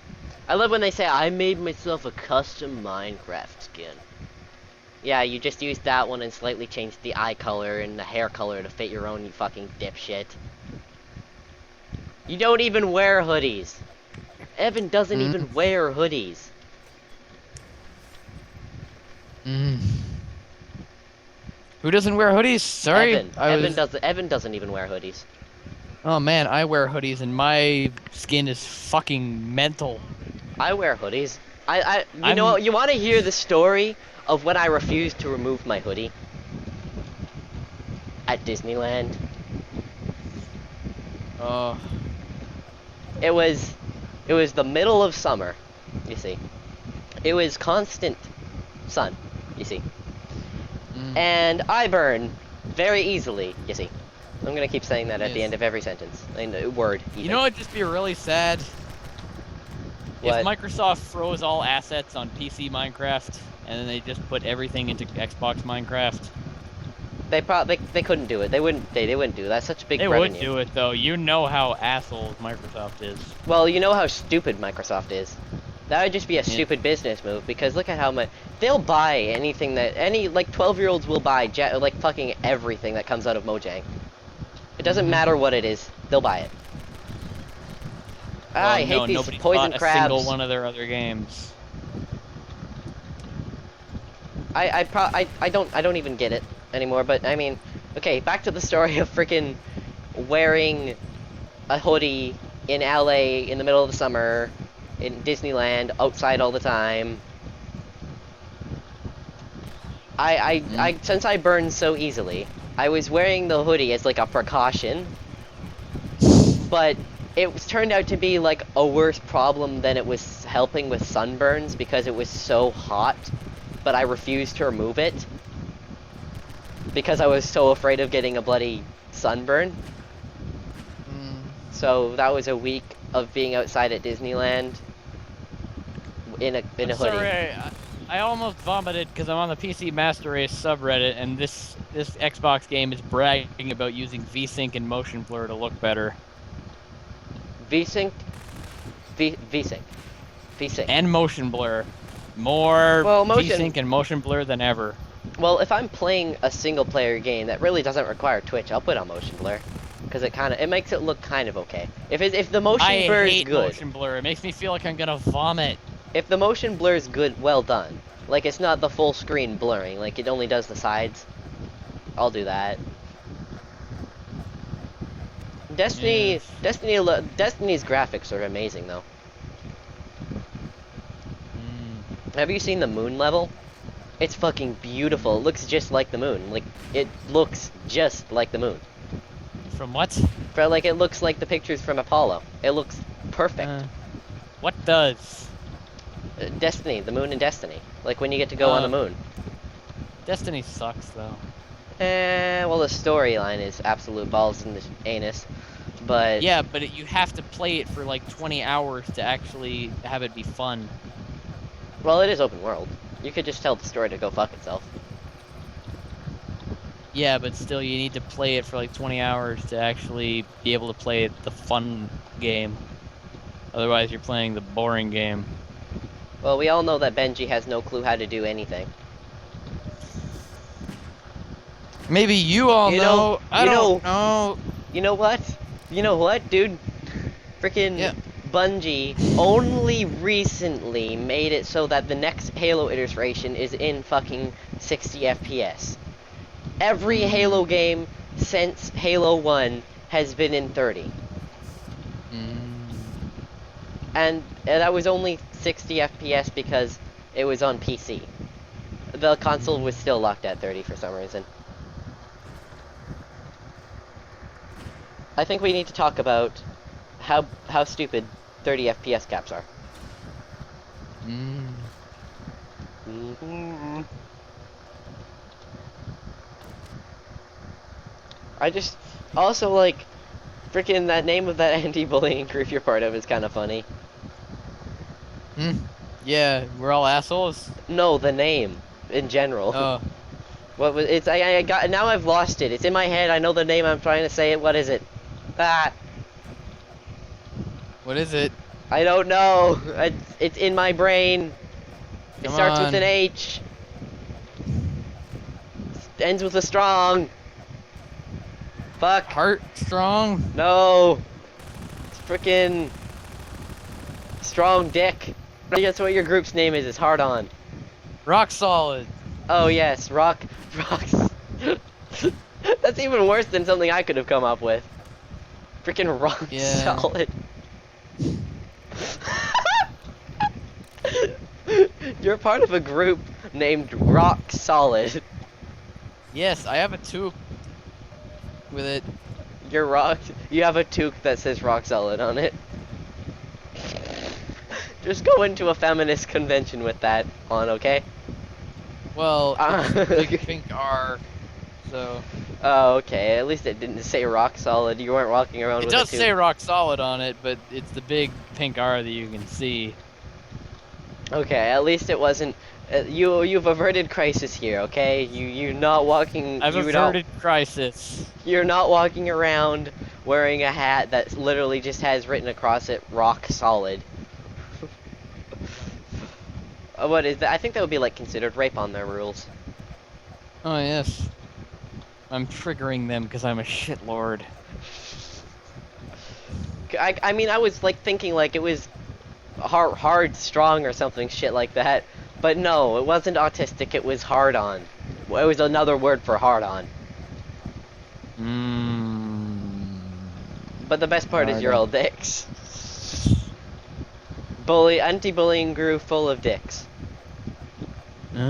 I love when they say I made myself a custom Minecraft skin. Yeah, you just used that one and slightly changed the eye color and the hair color to fit your own, you fucking dipshit. You don't even wear hoodies. Evan doesn't Mm, even wear hoodies. mm. Who doesn't wear hoodies? Sorry, Evan. I was. Evan doesn't even wear hoodies. Oh man, I wear hoodies and my skin is fucking mental. I wear hoodies. You know I'm. what? You want to hear the story of when I refused to remove my hoodie at Disneyland? Uh. It was, it was the middle of summer. You see, it was constant sun. You see, Mm, and I burn very easily. You see, I'm gonna keep saying that at the yes. end of every sentence, word You even. know what'd just be really sad? If What? Microsoft froze all assets on PC Minecraft and then they just put everything into Xbox Minecraft. They couldn't do it. They wouldn't do that. Such a big They would revenue. do it though. You know how assholes Microsoft is. Well, you know how stupid Microsoft is. That would just be a Yeah. stupid business move because look at how much they'll buy anything that any like 12-year-olds will buy like fucking everything that comes out of Mojang. It doesn't Hmm. matter what it is, they'll buy it. Ah, Well, I hate no, these nobody's poison bought a single crabs. one of their other games. I don't even get it anymore. But I mean, okay, back to the story of freaking wearing a hoodie in LA in the middle of the summer in Disneyland outside all the time. Mm. Since I burn so easily, I was wearing the hoodie as like a precaution, but it was turned out to be like a worse problem than it was helping with sunburns because it was so hot, but I refused to remove it because I was so afraid of getting a bloody sunburn. Mm. So that was a week of being outside at Disneyland in I'm a hoodie. sorry, I almost vomited because I'm on the PC Master Race subreddit, and this Xbox game is bragging about using VSync and motion blur to look better. VSync, VSync, VSync. And motion blur. More Well, motion. VSync and motion blur than ever. Well, if I'm playing a single player game that really doesn't require Twitch, I'll put on motion blur because it makes it look kind of okay. If the I motion blur is hate good, motion blur. It makes me feel like I'm gonna vomit. if the motion blur is good, well done. Like it's not the full screen blurring, like it only does the sides. I'll do that. Yes. Destiny's graphics are amazing though. Mm. Have you seen the moon level? It's fucking beautiful. It looks just like the moon. Like it looks just like the moon. From what? It looks like the pictures from Apollo. It looks perfect. What does? Destiny, the moon in Destiny. Like when you get to go on the moon. Destiny sucks though. Well the storyline is absolute balls in the anus. But Yeah, but you have to play it for like 20 hours to actually have it be fun. well it is open world. You could just tell the story to go fuck itself. Yeah, but still you need to play it for like 20 hours to actually be able to play the fun game. Otherwise you're playing the boring game. Well, we all know that Benji has no clue how to do anything. Maybe you all You know. I you don't know, know. you know what? You know what, dude? Freaking Yeah. Bungie only recently made it so that the next Halo iteration is in fucking 60 FPS. Every Halo game since Halo 1 has been in 30. And that was only 60 FPS because it was on PC. The console was still locked at 30 for some reason. I think we need to talk about how stupid 30 FPS caps are. Mm. I just also like freaking that name of that anti-bullying group you're part of is kind of funny. Yeah, we're all assholes. No, the name in general. Oh, What was it's? I got now. I've lost it. It's in my head. I know the name. I'm trying to say it. What is it? Ah, what is it? I don't know. It's in my brain. It Come starts with on. an H. Ends with a strong. Fuck. Heart strong. No. It's freaking strong dick. That's what your group's name is. It's hard on. Rock solid. Oh yes, rocks. That's even worse than something I could have come up with. Freaking rock Yeah. solid. You're part of a group named Rock Solid. Yes, I have a tube with it. You're rock. You have a toque that says Rock Solid on it. Just go into a feminist convention with that on, okay? Well, it's a big pink R, so. Oh, okay. At least it didn't say Rock Solid. You weren't walking around It with a does toque. say rock solid on it, but it's the big pink R that you can see. Okay, at least it wasn't. You've averted crisis here, okay? You're not walking. I've averted crisis. You're not walking around wearing a hat that literally just has written across it "Rock Solid." What is that? I think that would be like considered rape on their rules. Oh yes. I'm triggering them because I'm a shitlord. I mean, I was like thinking like it was hard, strong, or something shit like that. But no, it wasn't autistic. It was hard on. It was another word for hard on. But the best part is you're all dicks. Anti-bullying group full of dicks. Are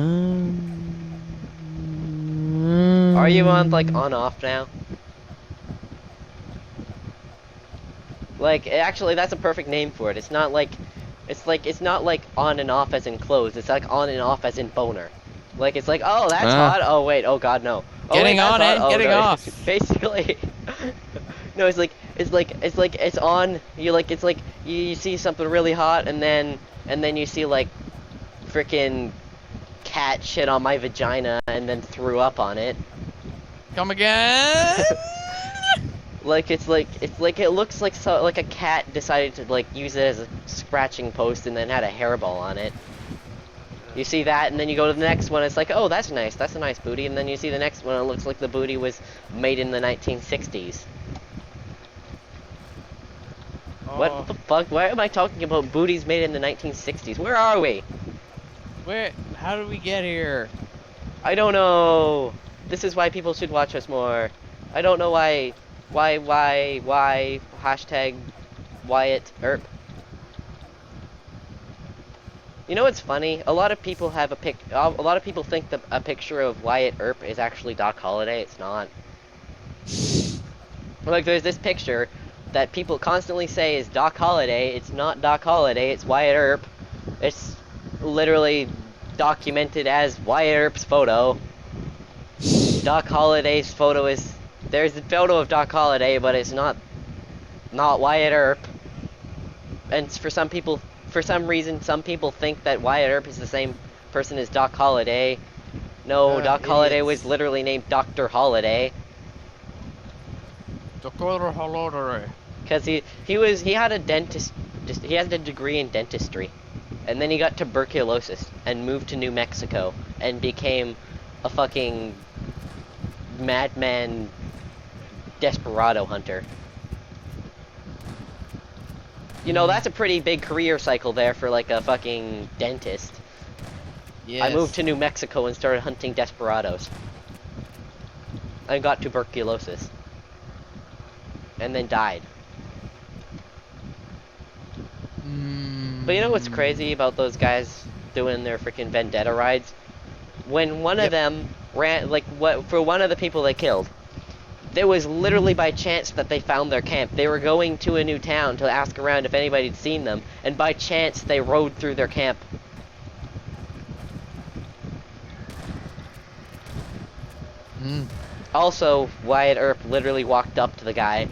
you on like on-off now? Like actually, that's a perfect name for it. It's not like on and off as in closed. It's like on and off as in boner. Like it's like, oh, that's hot. Oh wait, oh god, no. Oh, Getting wait, that's on hot. and Oh, getting no. off. Basically. No, it's on. You see something really hot, and then you see like freaking cat shit on my vagina, and then threw up on it. Come again? It looks like a cat decided to like use it as a scratching post and then had a hairball on it. You see that, and then you go to the next one. It's like, oh, that's nice. That's a nice booty. And then you see the next one. It looks like the booty was made in the 1960s. Oh. What the fuck? Why am I talking about booties made in the 1960s? Where are we? Where? How did we get here? I don't know. This is why people should watch us more. I don't know why. Hashtag Wyatt Earp. You know what's funny? A lot of people have a lot of people think that a picture of Wyatt Earp is actually Doc Holliday. It's not. Like there's this picture that people constantly say is Doc Holliday. It's not Doc Holliday. It's Wyatt Earp. It's literally documented as Wyatt Earp's photo. Doc Holliday's photo is. There's a photo of Doc Holliday, but it's not Wyatt Earp. And for some reason, some people think that Wyatt Earp is the same person as Doc Holliday. No, Doc idiots. Holliday was literally named Dr. Holliday. Dr. Holliday. Because he had a degree in dentistry. And then he got tuberculosis and moved to New Mexico and became a fucking madman desperado hunter. You know, that's a pretty big career cycle there for like a fucking dentist. Yes. I moved to New Mexico and started hunting desperados. I got tuberculosis. And then died. But you know what's crazy about those guys doing their freaking vendetta rides? When one of them ran, like, for one of the people they killed, It was literally by chance that they found their camp. They were going to a new town to ask around if anybody had seen them, and by chance they rode through their camp. Mm. Also, Wyatt Earp literally walked up to the guy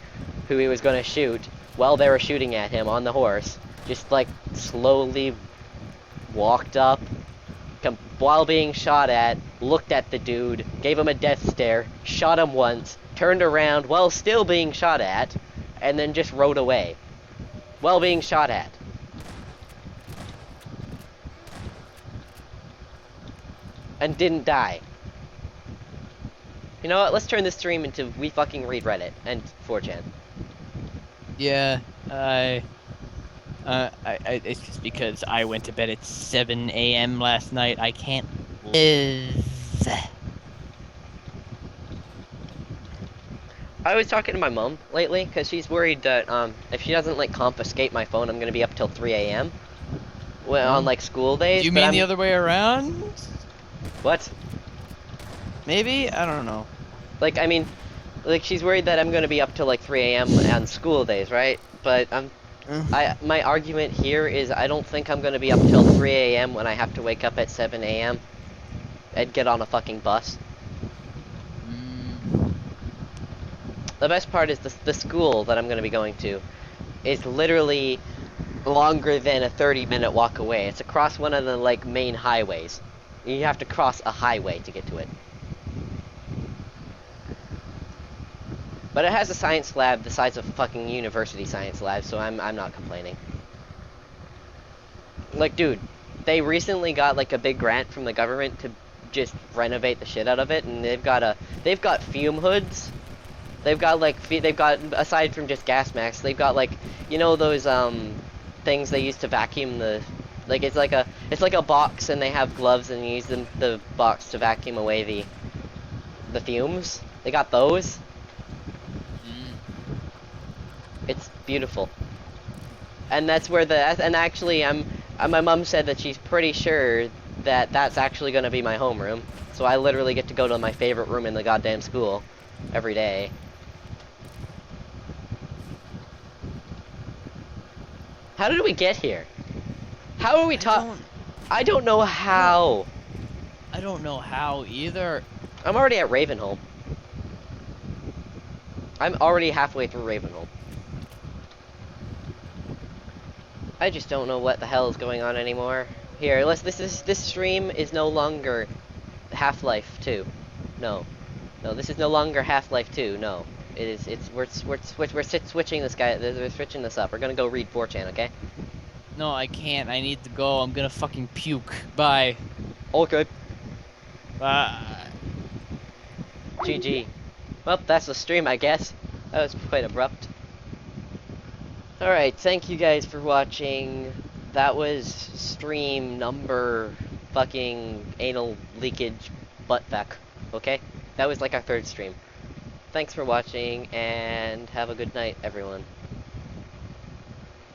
who he was going to shoot while they were shooting at him on the horse. Just like slowly walked up while being shot at, looked at the dude, gave him a death stare, shot him once, turned around while still being shot at, and then just rode away while being shot at. And didn't die. You know what? Let's turn this stream into We Fucking Read Reddit and 4chan. Yeah, it's just because I went to bed at 7 a.m. last night. I can't live. I was talking to my mom lately because she's worried that if she doesn't like confiscate my phone, I'm gonna be up till 3 a.m. Well, on like school days. Do you but mean the other way around? What? Maybe? I don't know. Like, I mean, like she's worried that I'm gonna be up till like 3 a.m. on school days, right? But my argument here is I don't think I'm gonna be up till 3 a.m. when I have to wake up at 7 a.m. and get on a fucking bus. The best part is the school that I'm gonna be going to is literally longer than a 30-minute walk away. It's across one of the like main highways. You have to cross a highway to get to it. But it has a science lab the size of a fucking university science lab, so I'm not complaining. Like, dude, they recently got like a big grant from the government to just renovate the shit out of it, and they've got fume hoods. They've got like aside from just gas masks, they've got like, you know those things they use to vacuum the, like it's like a box, and they have gloves and you use the box to vacuum away the fumes. They got those. It's beautiful. And that's where and actually my mom said that she's pretty sure that that's actually going to be my homeroom. So I literally get to go to my favorite room in the goddamn school every day. How did we get here? How are we I don't know how. I don't know how either. I'm already at Ravenholm. I'm already halfway through Ravenholm. I just don't know what the hell is going on anymore. Here, this stream is no longer Half-Life 2. No, this is no longer Half-Life 2. No, we're switching this guy. We're switching this up. We're gonna go read 4chan, okay? No, I can't. I need to go. I'm gonna fucking puke. Bye. Okay. Bye. GG. Well, that's the stream, I guess. That was quite abrupt. Alright, thank you guys for watching. That was stream number fucking anal leakage butt fuck. Okay? That was like our third stream. Thanks for watching, and have a good night, everyone.